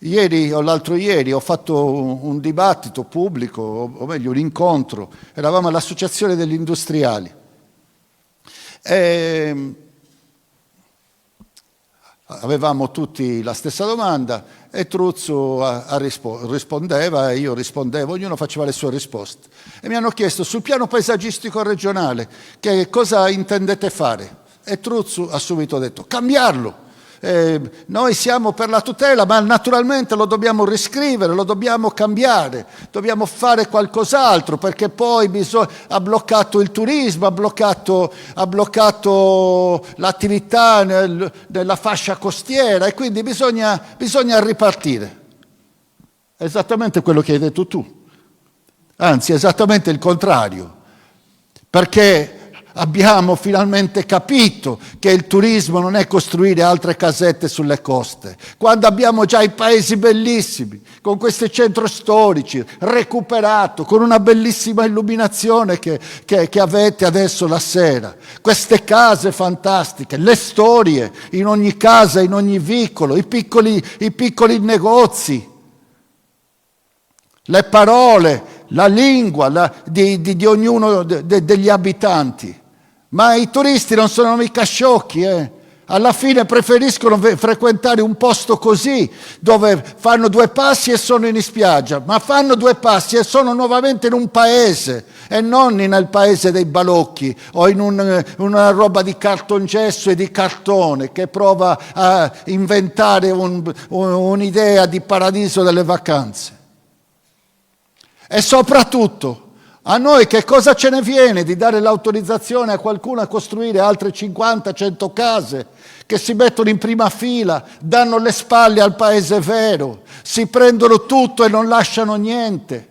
Speaker 5: Ieri o l'altro ieri ho fatto un dibattito pubblico, o meglio un incontro, eravamo all'Associazione degli Industriali. E avevamo tutti la stessa domanda e Truzzo rispondeva e io rispondevo, ognuno faceva le sue risposte. E mi hanno chiesto sul piano paesaggistico regionale che cosa intendete fare? E Truzzo ha subito detto cambiarlo. Noi siamo per la tutela, ma naturalmente lo dobbiamo riscrivere, lo dobbiamo cambiare, dobbiamo fare qualcos'altro perché poi ha bloccato il turismo, ha bloccato l'attività nella fascia costiera e quindi bisogna ripartire. È esattamente quello che hai detto tu, anzi è esattamente il contrario, perché abbiamo finalmente capito che il turismo non è costruire altre casette sulle coste, quando abbiamo già i paesi bellissimi, con questi centri storici, recuperato, con una bellissima illuminazione che avete adesso la sera, queste case fantastiche, le storie in ogni casa, in ogni vicolo, i piccoli negozi, le parole, la lingua di ognuno degli abitanti. Ma i turisti non sono mica sciocchi, Alla fine preferiscono frequentare un posto così, dove fanno 2 passi e sono in spiaggia, ma fanno 2 passi e sono nuovamente in un paese, e non nel paese dei balocchi o in una roba di cartongesso e di cartone che prova a inventare un'idea di paradiso delle vacanze. E soprattutto, a noi che cosa ce ne viene di dare l'autorizzazione a qualcuno a costruire altre 50-100 case che si mettono in prima fila, danno le spalle al paese vero, si prendono tutto e non lasciano niente.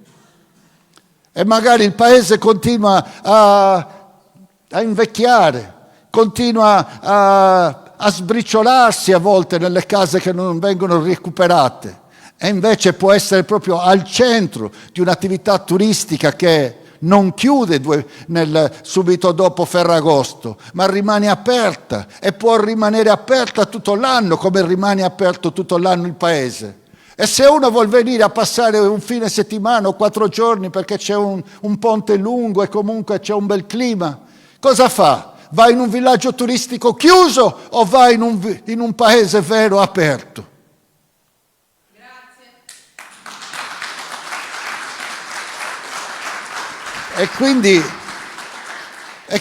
Speaker 5: E magari il paese continua a invecchiare, continua a sbriciolarsi a volte nelle case che non vengono recuperate. E invece può essere proprio al centro di un'attività turistica che non chiude subito dopo Ferragosto, ma rimane aperta e può rimanere aperta tutto l'anno, come rimane aperto tutto l'anno il paese. E se uno vuol venire a passare un fine settimana o 4 giorni perché c'è un ponte lungo e comunque c'è un bel clima, cosa fa? Va in un villaggio turistico chiuso o va in un paese vero aperto? E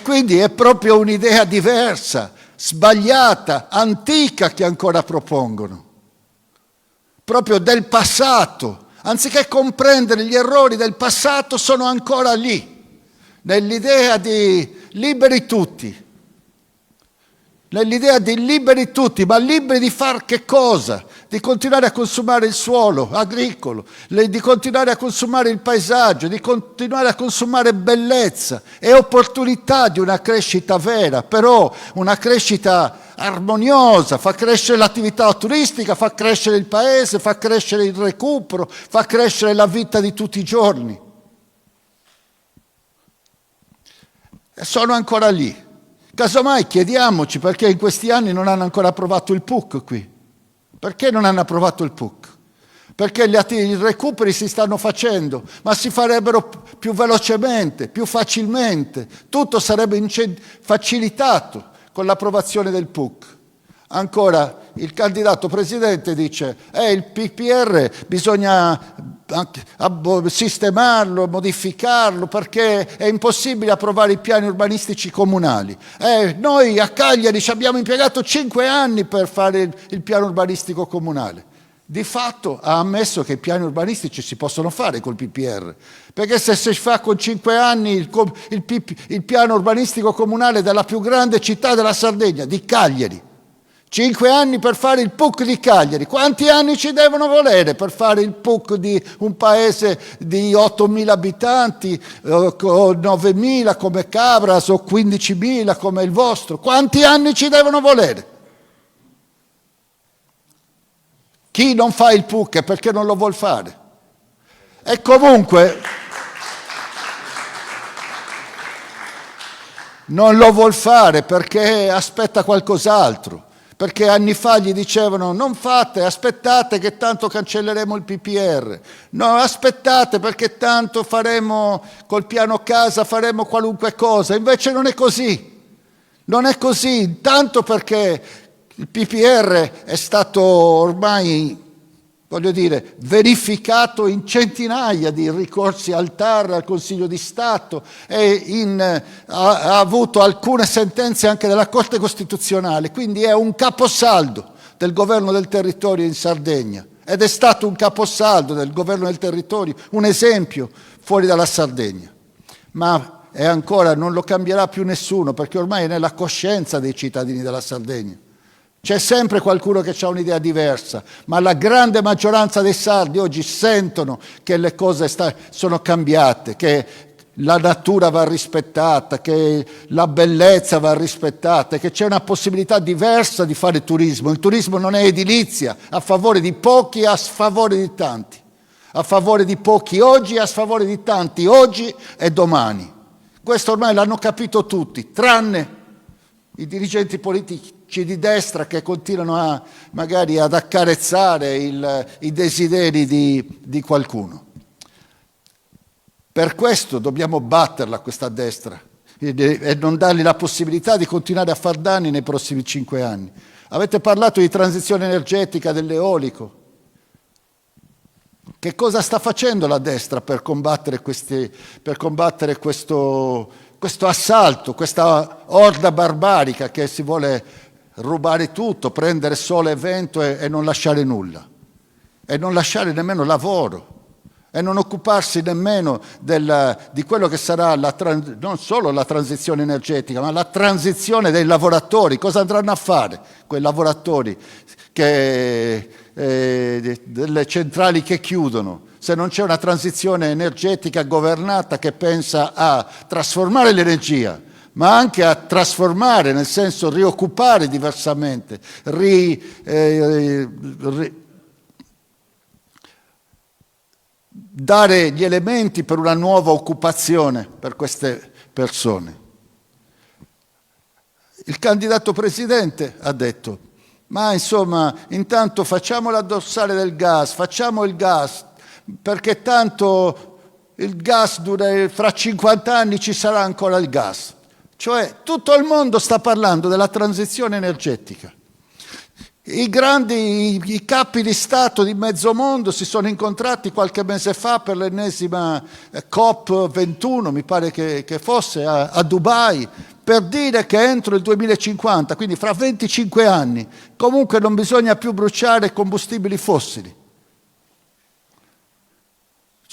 Speaker 5: quindi è proprio un'idea diversa, sbagliata, antica che ancora propongono, proprio del passato. Anziché comprendere gli errori del passato, sono ancora lì, nell'idea di liberi tutti. Nell'idea di liberi tutti, ma liberi di far che cosa? Di continuare a consumare il suolo agricolo, di continuare a consumare il paesaggio, di continuare a consumare bellezza e opportunità di una crescita vera, però una crescita armoniosa, fa crescere l'attività turistica, fa crescere il paese, fa crescere il recupero, fa crescere la vita di tutti i giorni. E sono ancora lì. Casomai chiediamoci perché in questi anni non hanno ancora approvato il PUC qui. Perché non hanno approvato il PUC? Perché i recuperi si stanno facendo, ma si farebbero più velocemente, più facilmente. Tutto sarebbe facilitato con l'approvazione del PUC. Ancora, il candidato presidente dice il PPR bisogna sistemarlo, modificarlo, perché è impossibile approvare i piani urbanistici comunali. Noi a Cagliari ci abbiamo impiegato 5 anni per fare il piano urbanistico comunale. Di fatto ha ammesso che i piani urbanistici si possono fare col PPR, perché se si fa con 5 anni il piano urbanistico comunale della più grande città della Sardegna, di Cagliari, 5 anni per fare il PUC di Cagliari. Quanti anni ci devono volere per fare il PUC di un paese di 8.000 abitanti, o 9.000 come Cabras, o 15.000 come il vostro? Quanti anni ci devono volere? Chi non fa il PUC è perché non lo vuol fare. E comunque non lo vuol fare perché aspetta qualcos'altro. Perché anni fa gli dicevano non fate, aspettate che tanto cancelleremo il PPR, no aspettate perché tanto faremo col piano casa, faremo qualunque cosa, invece non è così, tanto perché il PPR è stato ormai, verificato in centinaia di ricorsi al TAR, al Consiglio di Stato e ha avuto alcune sentenze anche della Corte Costituzionale, quindi è un caposaldo del governo del territorio in Sardegna ed è stato un caposaldo del governo del territorio, un esempio fuori dalla Sardegna. Ma non lo cambierà più nessuno perché ormai è nella coscienza dei cittadini della Sardegna. C'è sempre qualcuno che ha un'idea diversa, ma la grande maggioranza dei sardi oggi sentono che le cose sono cambiate, che la natura va rispettata, che la bellezza va rispettata, che c'è una possibilità diversa di fare turismo. Il turismo non è edilizia, a favore di pochi e a sfavore di tanti. A favore di pochi oggi e a sfavore di tanti oggi e domani. Questo ormai l'hanno capito tutti, tranne i dirigenti politici di destra che continuano magari ad accarezzare i desideri di qualcuno. Per questo dobbiamo batterla questa destra, e non dargli la possibilità di continuare a far danni nei prossimi 5 anni. Avete parlato di transizione energetica dell'eolico. Che cosa sta facendo la destra per combattere questo assalto, questa orda barbarica che si vuole rubare tutto, prendere sole e vento e non lasciare nulla, e non lasciare nemmeno lavoro, e non occuparsi nemmeno di quello che sarà non solo la transizione energetica, ma la transizione dei lavoratori. Cosa andranno a fare quei lavoratori delle centrali che chiudono, se non c'è una transizione energetica governata che pensa a trasformare l'energia, ma anche a trasformare, nel senso rioccupare diversamente, dare gli elementi per una nuova occupazione per queste persone. Il candidato presidente ha detto: ma insomma, intanto facciamo la dorsale del gas, facciamo il gas, perché tanto il gas fra 50 anni ci sarà ancora il gas. Cioè tutto il mondo sta parlando della transizione energetica. I capi di Stato di mezzo mondo si sono incontrati qualche mese fa per l'ennesima COP21, mi pare che fosse, a Dubai, per dire che entro il 2050, quindi fra 25 anni, comunque non bisogna più bruciare combustibili fossili.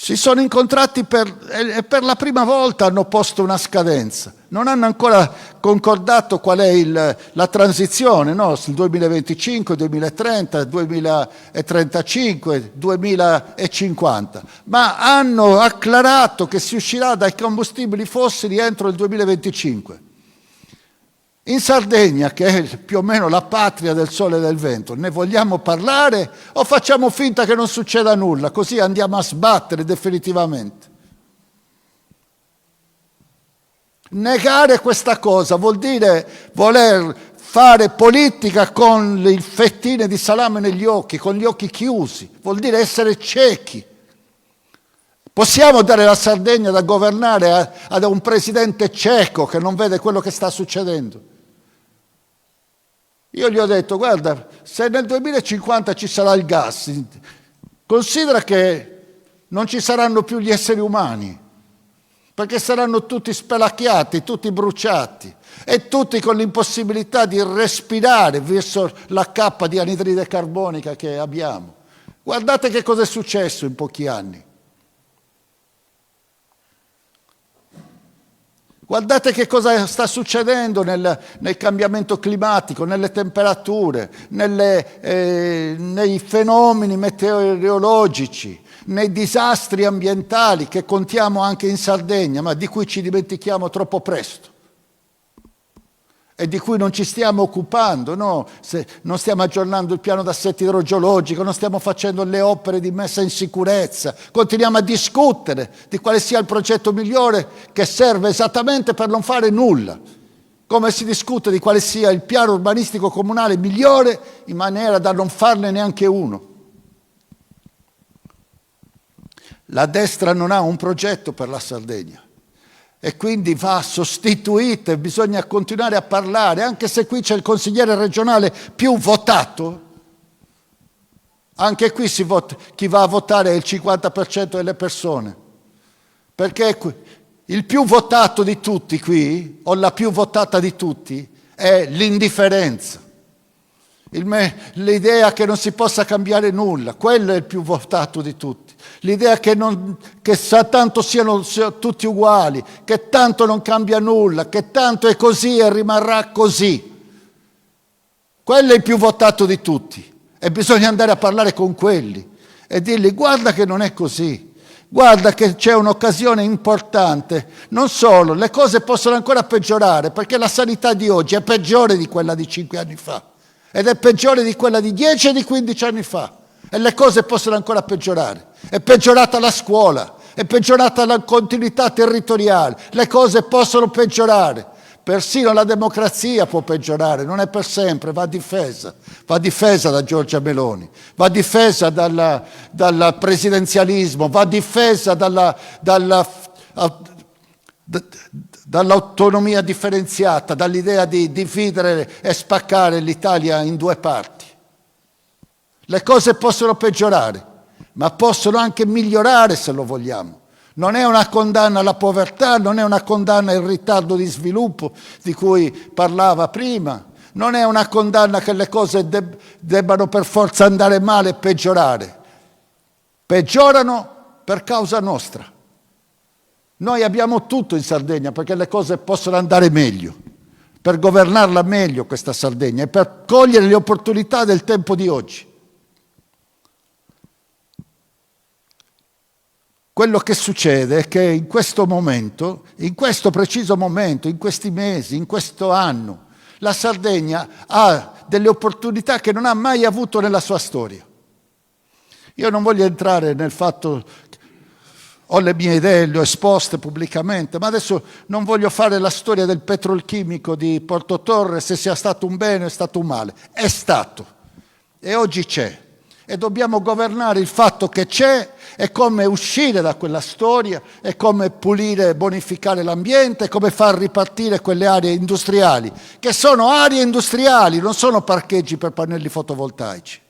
Speaker 5: Si sono incontrati e per la prima volta hanno posto una scadenza. Non hanno ancora concordato qual è la transizione, no? Il 2025, 2030, 2035, 2050, ma hanno acclarato che si uscirà dai combustibili fossili entro il 2025. In Sardegna, che è più o meno la patria del sole e del vento, ne vogliamo parlare o facciamo finta che non succeda nulla, così andiamo a sbattere definitivamente? Negare questa cosa vuol dire voler fare politica con il fettine di salame negli occhi, con gli occhi chiusi, vuol dire essere ciechi. Possiamo dare la Sardegna da governare ad un presidente cieco che non vede quello che sta succedendo? Io gli ho detto: guarda, se nel 2050 ci sarà il gas, considera che non ci saranno più gli esseri umani, perché saranno tutti spelacchiati, tutti bruciati e tutti con l'impossibilità di respirare verso la cappa di anidride carbonica che abbiamo. Guardate che cosa è successo in pochi anni. Guardate che cosa sta succedendo nel cambiamento climatico, nelle temperature, nei fenomeni meteorologici, nei disastri ambientali che contiamo anche in Sardegna, ma di cui ci dimentichiamo troppo presto e di cui non ci stiamo occupando, no? Se non stiamo aggiornando il piano d'assetto idrogeologico, non stiamo facendo le opere di messa in sicurezza, continuiamo a discutere di quale sia il progetto migliore che serve esattamente per non fare nulla, come si discute di quale sia il piano urbanistico comunale migliore in maniera da non farne neanche uno. La destra non ha un progetto per la Sardegna e quindi va sostituita e bisogna continuare a parlare, anche se qui c'è il consigliere regionale più votato. Anche qui chi va a votare è il 50% delle persone, perché il più votato di tutti qui, o la più votata di tutti, è l'indifferenza. L'idea che non si possa cambiare nulla, quello è il più votato di tutti. L'idea che tanto siano tutti uguali, che tanto non cambia nulla, che tanto è così e rimarrà così. Quello è il più votato di tutti e bisogna andare a parlare con quelli e dirgli: guarda che non è così, guarda che c'è un'occasione importante. Non solo, le cose possono ancora peggiorare, perché la sanità di oggi è peggiore di quella di 5 anni fa ed è peggiore di quella di 10 e di 15 anni fa. E le cose possono ancora peggiorare. È peggiorata la scuola, è peggiorata la continuità territoriale, le cose possono peggiorare. Persino la democrazia può peggiorare, non è per sempre, va difesa da Giorgia Meloni, va difesa dal presidenzialismo, va difesa dall'autonomia differenziata, dall'idea di dividere e spaccare l'Italia in due parti. Le cose possono peggiorare, ma possono anche migliorare se lo vogliamo. Non è una condanna alla povertà, non è una condanna al ritardo di sviluppo di cui parlava prima, non è una condanna che le cose debbano per forza andare male e peggiorare. Peggiorano per causa nostra. Noi abbiamo tutto in Sardegna perché le cose possono andare meglio, per governarla meglio questa Sardegna e per cogliere le opportunità del tempo di oggi. Quello che succede è che in questo momento, in questo preciso momento, in questi mesi, in questo anno, la Sardegna ha delle opportunità che non ha mai avuto nella sua storia. Io non voglio entrare nel fatto, ho le mie idee, le ho esposte pubblicamente, ma adesso non voglio fare la storia del petrolchimico di Porto Torre, se sia stato un bene o è stato un male. È stato e oggi c'è e dobbiamo governare il fatto che c'è e come uscire da quella storia e come pulire e bonificare l'ambiente e come far ripartire quelle aree industriali, che sono aree industriali, non sono parcheggi per pannelli fotovoltaici.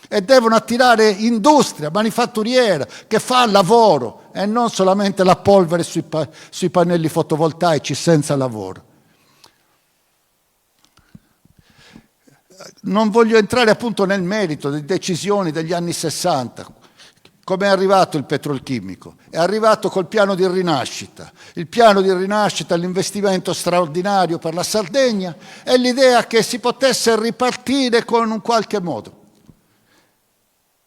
Speaker 5: E devono attirare industria manifatturiera che fa lavoro e non solamente la polvere sui pannelli fotovoltaici senza lavoro. Non voglio entrare appunto nel merito delle decisioni degli anni 60, come è arrivato il petrolchimico. È arrivato col piano di rinascita. Il piano di rinascita, l'investimento straordinario per la Sardegna e l'idea che si potesse ripartire con un qualche modo.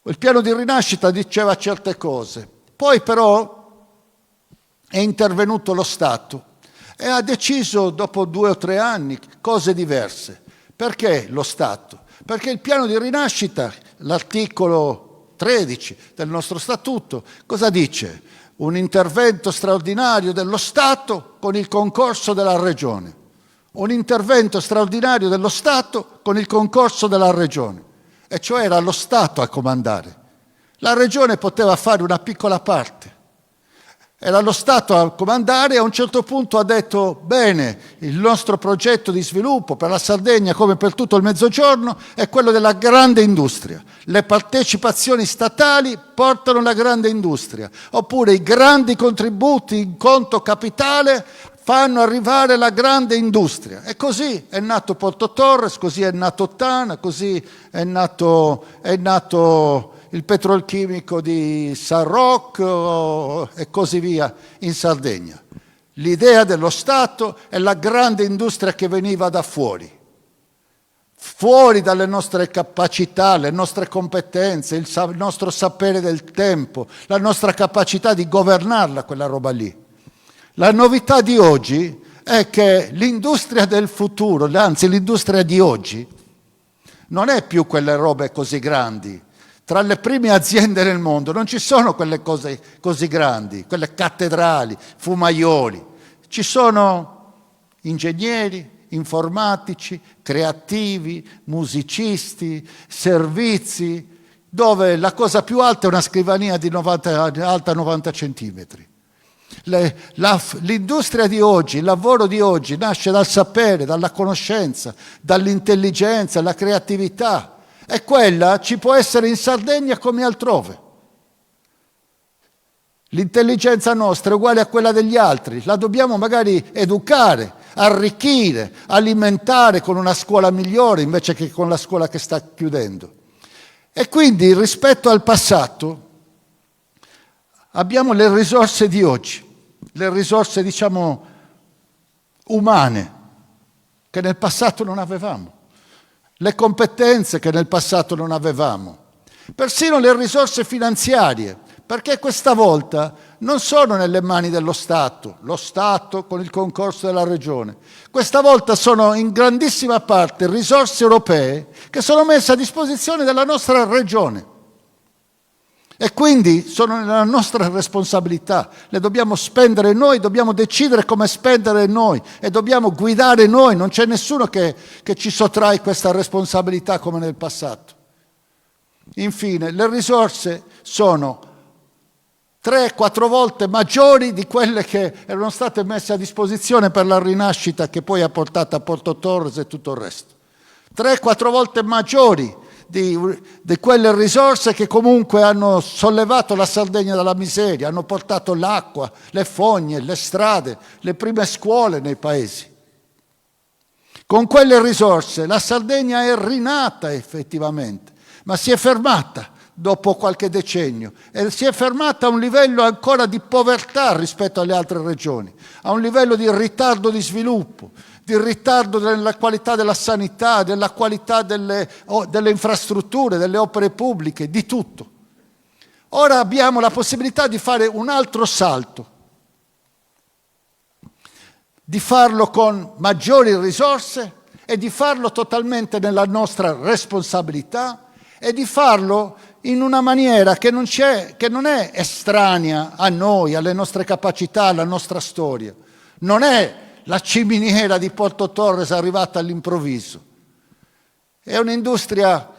Speaker 5: Il piano di rinascita diceva certe cose, poi però è intervenuto lo Stato e ha deciso dopo 2 o 3 anni cose diverse. Perché lo Stato? Perché il piano di rinascita, l'articolo 13 del nostro Statuto, cosa dice? Un intervento straordinario dello Stato con il concorso della Regione. Un intervento straordinario dello Stato con il concorso della Regione. E cioè era lo Stato a comandare. La Regione poteva fare una piccola parte. Era lo Stato a comandare e a un certo punto ha detto bene, il nostro progetto di sviluppo per la Sardegna come per tutto il Mezzogiorno è quello della grande industria. Le partecipazioni statali portano la grande industria, oppure i grandi contributi in conto capitale fanno arrivare la grande industria. E così è nato Porto Torres, così è nato Tana, così è nato il petrolchimico di San Roque e così via in Sardegna. L'idea dello Stato è la grande industria che veniva da fuori dalle nostre capacità, le nostre competenze, il nostro sapere del tempo, la nostra capacità di governarla, quella roba lì. La novità di oggi è che l'industria del futuro, anzi l'industria di oggi, non è più quelle robe così grandi. Tra le prime aziende nel mondo non ci sono quelle cose così grandi, quelle cattedrali, fumaioli. Ci sono ingegneri, informatici, creativi, musicisti, servizi, dove la cosa più alta è una scrivania alta 90 centimetri. L'industria di oggi, il lavoro di oggi nasce dal sapere, dalla conoscenza, dall'intelligenza, dalla creatività. E quella ci può essere in Sardegna come altrove. L'intelligenza nostra è uguale a quella degli altri, la dobbiamo magari educare, arricchire, alimentare con una scuola migliore invece che con la scuola che sta chiudendo. E quindi rispetto al passato abbiamo le risorse di oggi, le risorse diciamo umane che nel passato non avevamo. Le competenze che nel passato non avevamo, persino le risorse finanziarie, perché questa volta non sono nelle mani dello Stato, lo Stato con il concorso della Regione, questa volta sono in grandissima parte risorse europee che sono messe a disposizione della nostra Regione e quindi sono nella nostra responsabilità, le dobbiamo spendere noi, dobbiamo decidere come spendere noi e dobbiamo guidare noi, non c'è nessuno che ci sottrae questa responsabilità come nel passato. Infine, le risorse sono 3-4 volte maggiori di quelle che erano state messe a disposizione per la rinascita che poi ha portato a Porto Torres e tutto il resto. 3-4 volte maggiori di quelle risorse che comunque hanno sollevato la Sardegna dalla miseria, hanno portato l'acqua, le fogne, le strade, le prime scuole nei paesi. Con quelle risorse la Sardegna è rinata effettivamente, ma si è fermata dopo qualche decennio e si è fermata a un livello ancora di povertà rispetto alle altre regioni, a un livello di ritardo di sviluppo, di ritardo nella qualità della sanità, della qualità delle infrastrutture, delle opere pubbliche, di tutto. Ora abbiamo la possibilità di fare un altro salto, di farlo con maggiori risorse e di farlo totalmente nella nostra responsabilità e di farlo in una maniera che non è estranea a noi, alle nostre capacità, alla nostra storia. Non è la ciminiera di Porto Torres arrivata all'improvviso. È un'industria,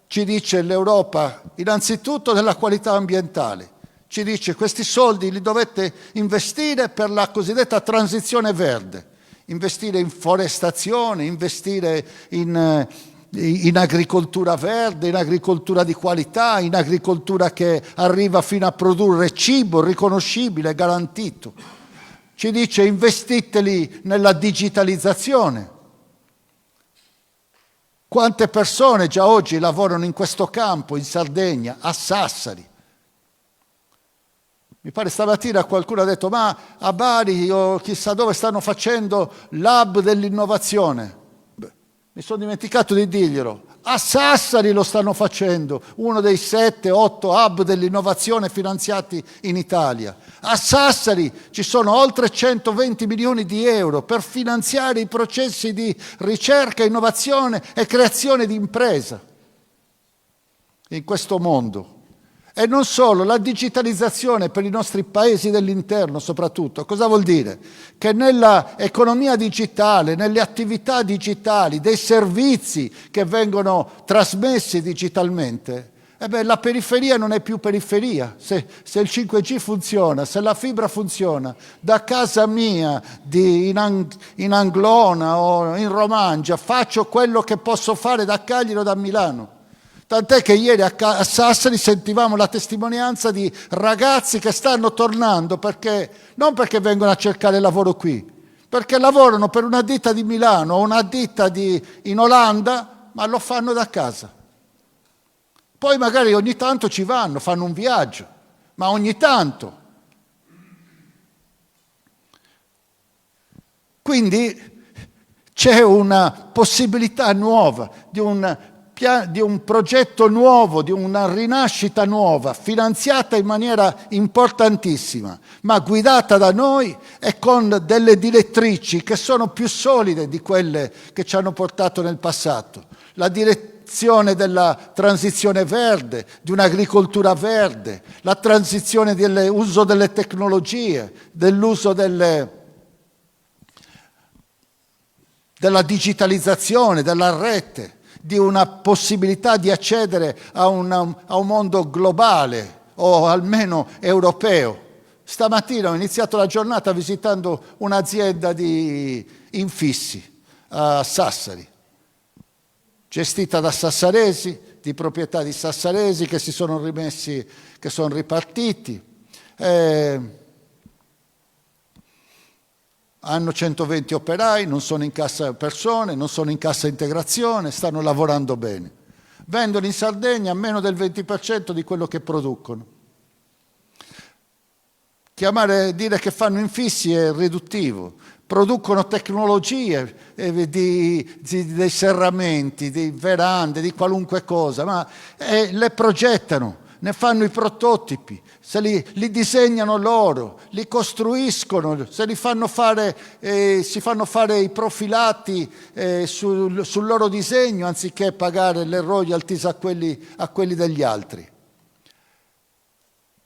Speaker 5: ci dice l'Europa, innanzitutto della qualità ambientale. Ci dice questi soldi li dovete investire per la cosiddetta transizione verde, investire in forestazione, investire in agricoltura verde, in agricoltura di qualità, in agricoltura che arriva fino a produrre cibo riconoscibile, garantito. Ci dice investiteli nella digitalizzazione. Quante persone già oggi lavorano in questo campo in Sardegna, a Sassari? Mi pare stamattina qualcuno ha detto ma a Bari o chissà dove stanno facendo l'hub dell'innovazione. Mi sono dimenticato di dirglielo. A Sassari lo stanno facendo, uno dei 7-8 hub dell'innovazione finanziati in Italia. A Sassari ci sono oltre 120 milioni di euro per finanziare i processi di ricerca, innovazione e creazione di impresa in questo mondo. E non solo, la digitalizzazione per i nostri paesi dell'interno soprattutto. Cosa vuol dire? Che nella economia digitale, nelle attività digitali, dei servizi che vengono trasmessi digitalmente, la periferia non è più periferia. Se il 5G funziona, se la fibra funziona, da casa mia in Anglona o in Romagna faccio quello che posso fare da Cagliari o da Milano. Tant'è che ieri a Sassari sentivamo la testimonianza di ragazzi che stanno tornando non perché vengono a cercare lavoro qui, perché lavorano per una ditta di Milano o una ditta in Olanda, ma lo fanno da casa. Poi magari ogni tanto ci vanno, fanno un viaggio, ma ogni tanto. Quindi c'è una possibilità nuova di un progetto nuovo, di una rinascita nuova, finanziata in maniera importantissima, ma guidata da noi e con delle direttrici che sono più solide di quelle che ci hanno portato nel passato. La direzione della transizione verde, di un'agricoltura verde, la transizione dell'uso delle tecnologie, dell'uso della digitalizzazione, della rete, di una possibilità di accedere a un mondo globale o almeno europeo. Stamattina ho iniziato la giornata visitando un'azienda di infissi a Sassari, gestita da sassaresi, di proprietà di sassaresi che si sono rimessi, che sono ripartiti. Hanno 120 operai, non sono in cassa persone, non sono in cassa integrazione, stanno lavorando bene. Vendono in Sardegna meno del 20% di quello che producono. Dire che fanno infissi è riduttivo. Producono tecnologie dei serramenti, di verande, di qualunque cosa, ma le progettano. Ne fanno i prototipi, li disegnano loro, li costruiscono, si fanno fare i profilati sul loro disegno anziché pagare le royalties a quelli degli altri.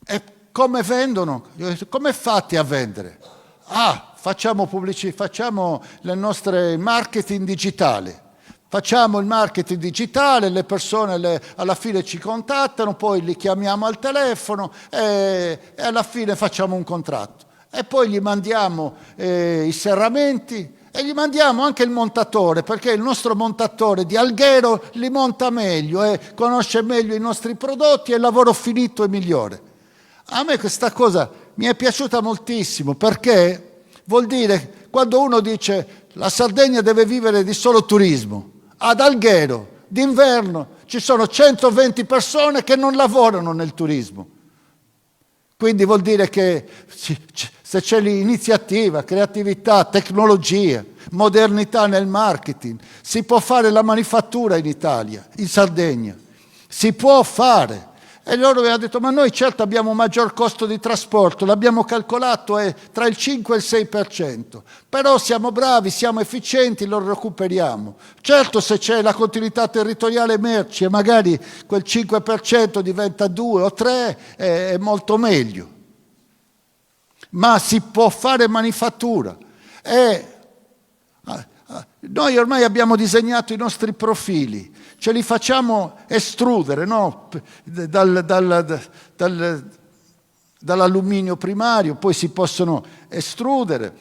Speaker 5: E come vendono? Come fate a vendere? Facciamo il nostro marketing digitale. facciamo il marketing digitale, le persone alla fine ci contattano, poi li chiamiamo al telefono e alla fine facciamo un contratto. E poi gli mandiamo i serramenti e gli mandiamo anche il montatore, perché il nostro montatore di Alghero li monta meglio e conosce meglio i nostri prodotti e il lavoro finito è migliore. A me questa cosa mi è piaciuta moltissimo, perché vuol dire, quando uno dice la Sardegna deve vivere di solo turismo, ad Alghero d'inverno ci sono 120 persone che non lavorano nel turismo. Quindi vuol dire che se c'è l'iniziativa, creatività, tecnologia, modernità nel marketing, si può fare la manifattura in Italia, in Sardegna. Si può fare. E loro mi hanno detto, ma noi certo abbiamo un maggior costo di trasporto, l'abbiamo calcolato, è tra il 5 e il 6%, però siamo bravi, siamo efficienti, lo recuperiamo. Certo, se c'è la continuità territoriale merci e magari quel 5% diventa 2 o 3, è molto meglio. Ma si può fare manifattura. Noi ormai abbiamo disegnato i nostri profili, ce li facciamo estrudere, no? Dall'alluminio primario, poi si possono estrudere,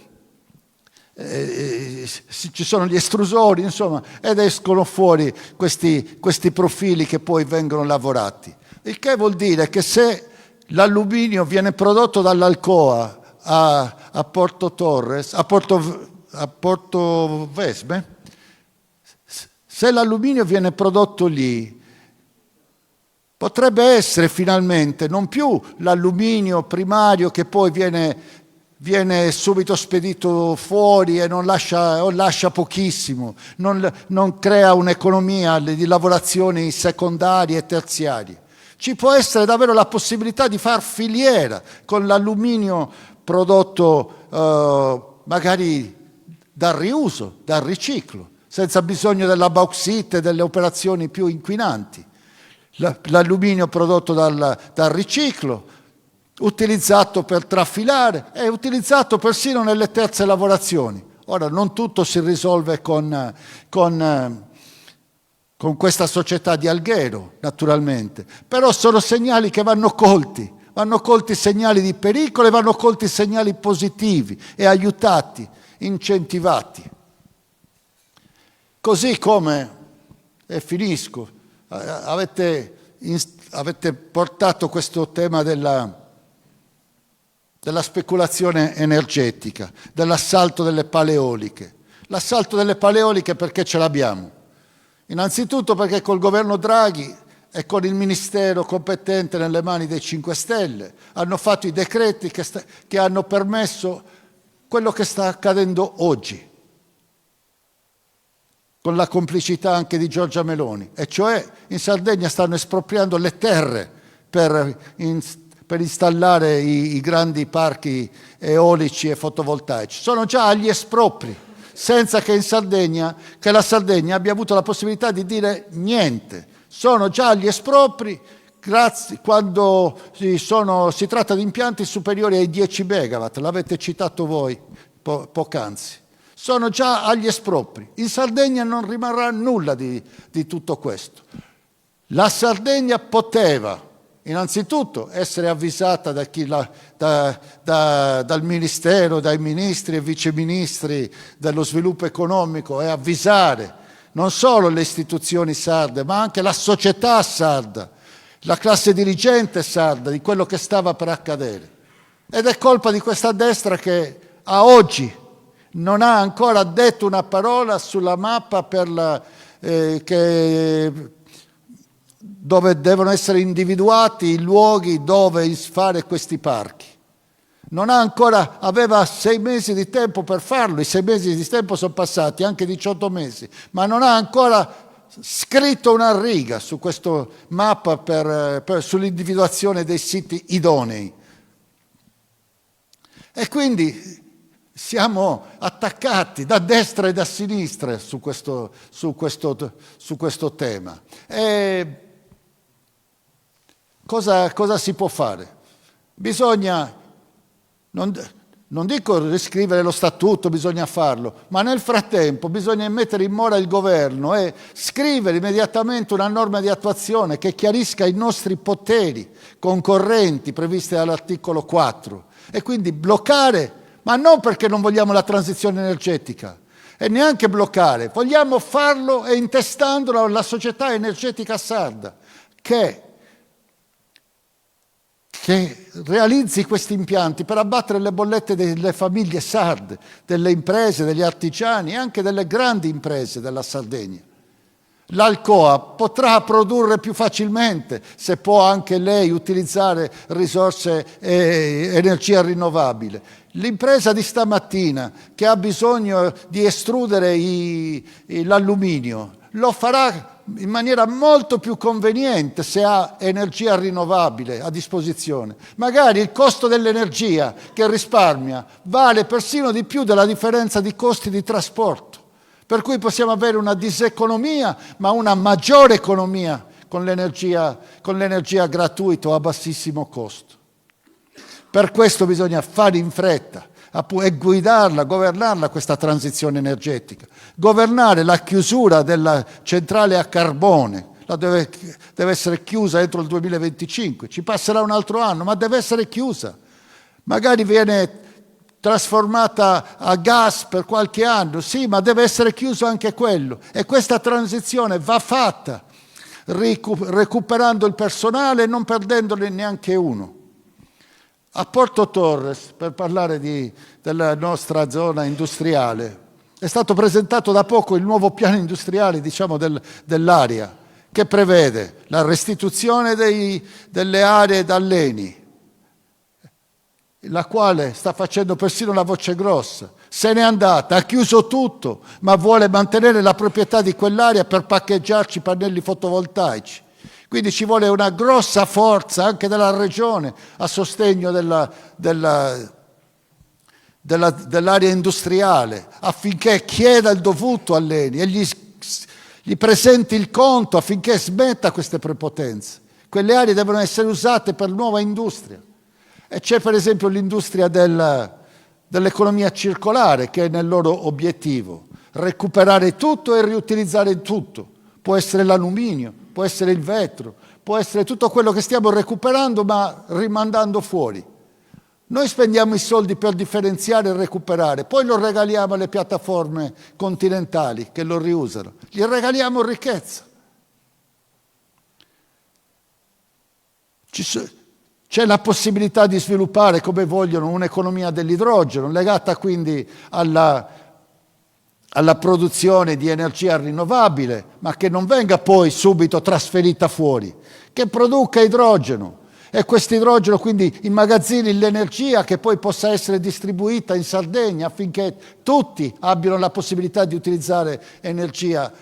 Speaker 5: ci sono gli estrusori, insomma, ed escono fuori questi profili che poi vengono lavorati. Il che vuol dire che se l'alluminio viene prodotto dall'Alcoa a Porto Torres, a Porto Vesme, se l'alluminio viene prodotto lì, potrebbe essere finalmente non più l'alluminio primario che poi viene subito spedito fuori e non lascia pochissimo, non crea un'economia di lavorazioni secondarie e terziarie. Ci può essere davvero la possibilità di far filiera con l'alluminio prodotto magari dal riuso, dal riciclo, senza bisogno della bauxite e delle operazioni più inquinanti. L'alluminio prodotto dal riciclo, utilizzato per trafilare e utilizzato persino nelle terze lavorazioni. Ora, non tutto si risolve con questa società di Alghero, naturalmente, però sono segnali che vanno colti segnali di pericolo e vanno colti segnali positivi e aiutati, incentivati. Così come, e finisco, avete portato questo tema della speculazione energetica, dell'assalto delle paleoliche. L'assalto delle paleoliche perché ce l'abbiamo? Innanzitutto perché col governo Draghi e con il ministero competente nelle mani dei 5 Stelle hanno fatto i decreti che hanno permesso quello che sta accadendo oggi, con la complicità anche di Giorgia Meloni, e cioè in Sardegna stanno espropriando le terre per installare i grandi parchi eolici e fotovoltaici. Sono già agli espropri, senza che la Sardegna abbia avuto la possibilità di dire niente. Sono già agli espropri quando si tratta di impianti superiori ai 10 megawatt, l'avete citato voi poc'anzi. Sono già agli espropri. In Sardegna non rimarrà nulla di tutto questo. La Sardegna poteva innanzitutto essere avvisata dal Ministero, dai ministri e viceministri dello sviluppo economico, e avvisare non solo le istituzioni sarde, ma anche la società sarda, la classe dirigente sarda di quello che stava per accadere. Ed è colpa di questa destra che a oggi non ha ancora detto una parola sulla mappa dove devono essere individuati i luoghi dove fare questi parchi. Aveva 6 mesi di tempo per farlo, i 6 mesi di tempo sono passati, anche 18 mesi, ma non ha ancora scritto una riga su questa mappa sull'individuazione dei siti idonei. E quindi siamo attaccati da destra e da sinistra su questo tema. E cosa si può fare? Bisogna Non dico riscrivere lo statuto, bisogna farlo, ma nel frattempo bisogna mettere in mora il governo e scrivere immediatamente una norma di attuazione che chiarisca i nostri poteri concorrenti previsti dall'articolo 4 e quindi bloccare, ma non perché non vogliamo la transizione energetica e neanche bloccare, vogliamo farlo e intestandolo alla società energetica sarda che realizzi questi impianti per abbattere le bollette delle famiglie sarde, delle imprese, degli artigiani e anche delle grandi imprese della Sardegna. L'Alcoa potrà produrre più facilmente se può anche lei utilizzare risorse e energia rinnovabile. L'impresa di stamattina che ha bisogno di estrudere l'alluminio lo farà in maniera molto più conveniente se ha energia rinnovabile a disposizione. Magari il costo dell'energia che risparmia vale persino di più della differenza di costi di trasporto. Per cui possiamo avere una diseconomia, ma una maggiore economia con l'energia gratuita a bassissimo costo. Per questo bisogna fare in fretta e guidarla, governarla questa transizione energetica. Governare la chiusura della centrale a carbone, deve essere chiusa entro il 2025, ci passerà un altro anno, ma deve essere chiusa. Magari viene trasformata a gas per qualche anno, sì, ma deve essere chiuso anche quello. E questa transizione va fatta recuperando il personale e non perdendone neanche uno. A Porto Torres, per parlare della nostra zona industriale, è stato presentato da poco il nuovo piano industriale, diciamo, dell'area, che prevede la restituzione delle aree dall'ENI, la quale sta facendo persino la voce grossa. Se n'è andata, ha chiuso tutto, ma vuole mantenere la proprietà di quell'area per paccheggiarci pannelli fotovoltaici. Quindi ci vuole una grossa forza anche della regione a sostegno dell'area industriale affinché chieda il dovuto all'ENI e gli presenti il conto affinché smetta queste prepotenze. Quelle aree devono essere usate per nuova industria. E c'è per esempio l'industria dell'economia circolare che è nel loro obiettivo, recuperare tutto e riutilizzare tutto. Può essere l'alluminio, può essere il vetro, può essere tutto quello che stiamo recuperando ma rimandando fuori. Noi spendiamo i soldi per differenziare e recuperare, poi lo regaliamo alle piattaforme continentali che lo riusano, gli regaliamo ricchezza. C'è la possibilità di sviluppare, come vogliono, un'economia dell'idrogeno, legata quindi alla produzione di energia rinnovabile, ma che non venga poi subito trasferita fuori, che produca idrogeno e questo idrogeno quindi immagazzini l'energia che poi possa essere distribuita in Sardegna affinché tutti abbiano la possibilità di utilizzare energia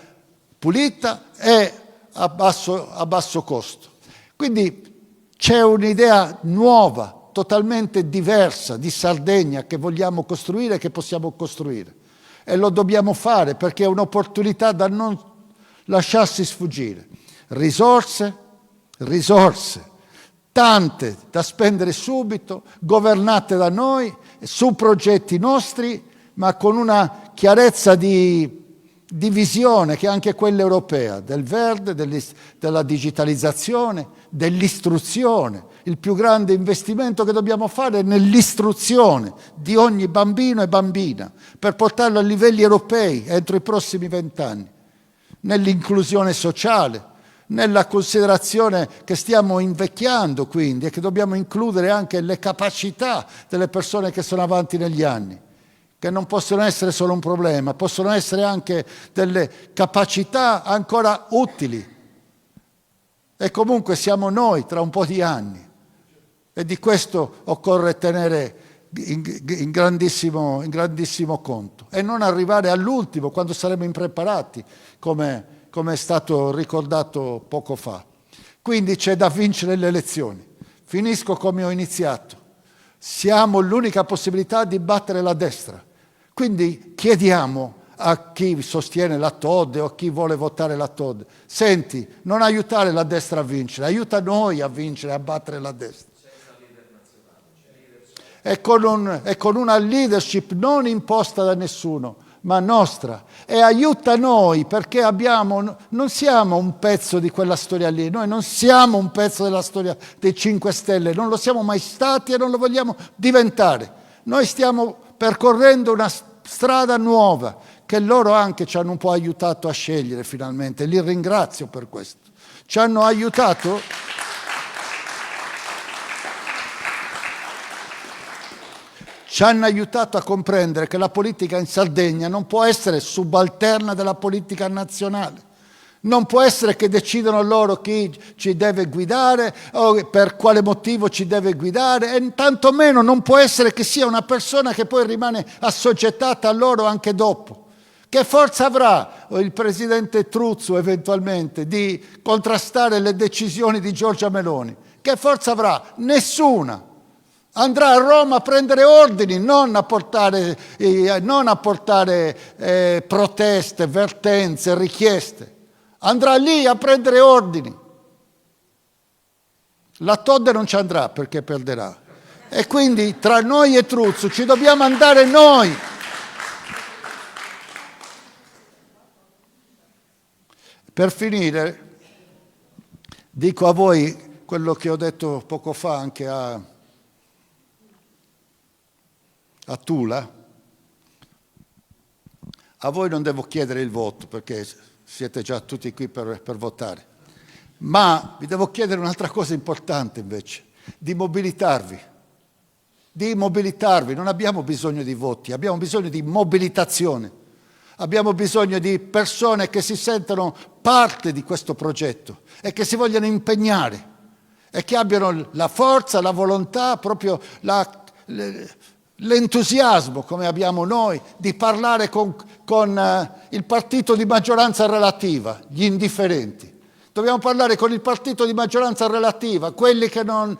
Speaker 5: pulita e a basso costo. Quindi c'è un'idea nuova, totalmente diversa di Sardegna che vogliamo costruire e che possiamo costruire. E lo dobbiamo fare perché è un'opportunità da non lasciarsi sfuggire. Risorse, tante da spendere subito, governate da noi, su progetti nostri, ma con una chiarezza di visione che è anche quella europea, del verde, della digitalizzazione, dell'istruzione. Il più grande investimento che dobbiamo fare è nell'istruzione di ogni bambino e bambina per portarlo a livelli europei entro i prossimi 20 anni, nell'inclusione sociale, nella considerazione che stiamo invecchiando quindi e che dobbiamo includere anche le capacità delle persone che sono avanti negli anni, che non possono essere solo un problema, possono essere anche delle capacità ancora utili. E comunque siamo noi tra un po' di anni. E di questo occorre tenere in grandissimo conto. E non arrivare all'ultimo, quando saremo impreparati, come è stato ricordato poco fa. Quindi c'è da vincere le elezioni. Finisco come ho iniziato. Siamo l'unica possibilità di battere la destra. Quindi chiediamo a chi sostiene la TOD o a chi vuole votare la TOD: senti, non aiutare la destra a vincere, aiuta noi a vincere, a battere la destra. e con una leadership non imposta da nessuno, ma nostra, e aiuta noi perché non siamo un pezzo di quella storia lì, noi non siamo un pezzo della storia dei 5 Stelle, non lo siamo mai stati e non lo vogliamo diventare. Noi stiamo percorrendo una strada nuova che loro anche ci hanno un po' aiutato a scegliere finalmente, li ringrazio per questo. Ci hanno aiutato a comprendere che la politica in Sardegna non può essere subalterna della politica nazionale. Non può essere che decidono loro chi ci deve guidare o per quale motivo ci deve guidare, e tantomeno non può essere che sia una persona che poi rimane assoggettata a loro anche dopo. Che forza avrà il presidente Truzzo eventualmente di contrastare le decisioni di Giorgia Meloni? Che forza avrà? Nessuna. Andrà a Roma a prendere ordini, non a portare proteste, vertenze, richieste. Andrà lì a prendere ordini. La Todde non ci andrà perché perderà. E quindi tra noi e Truzzo ci dobbiamo andare noi. Per finire, dico a voi quello che ho detto poco fa anche a Tula. A voi non devo chiedere il voto perché siete già tutti qui per votare, ma vi devo chiedere un'altra cosa importante invece, di mobilitarvi. Non abbiamo bisogno di voti, abbiamo bisogno di mobilitazione. Abbiamo bisogno di persone che si sentono parte di questo progetto e che si vogliono impegnare e che abbiano la forza, la volontà, proprio l'entusiasmo, come abbiamo noi, di parlare con il partito di maggioranza relativa, gli indifferenti. Dobbiamo parlare con il partito di maggioranza relativa, quelli che non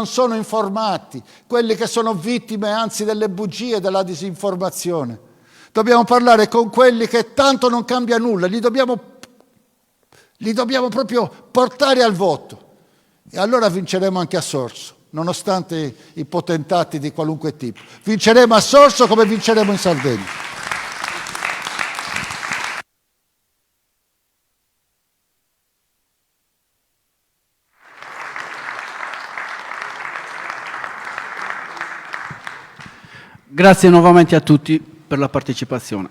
Speaker 5: sono informati, quelli che sono vittime anzi delle bugie, della disinformazione. Dobbiamo parlare con quelli che tanto non cambia nulla, li dobbiamo proprio portare al voto. E allora vinceremo anche a Sorso, nonostante i potentati di qualunque tipo. Vinceremo a Sorso come vinceremo in Sardegna.
Speaker 1: Grazie nuovamente a tutti per la partecipazione.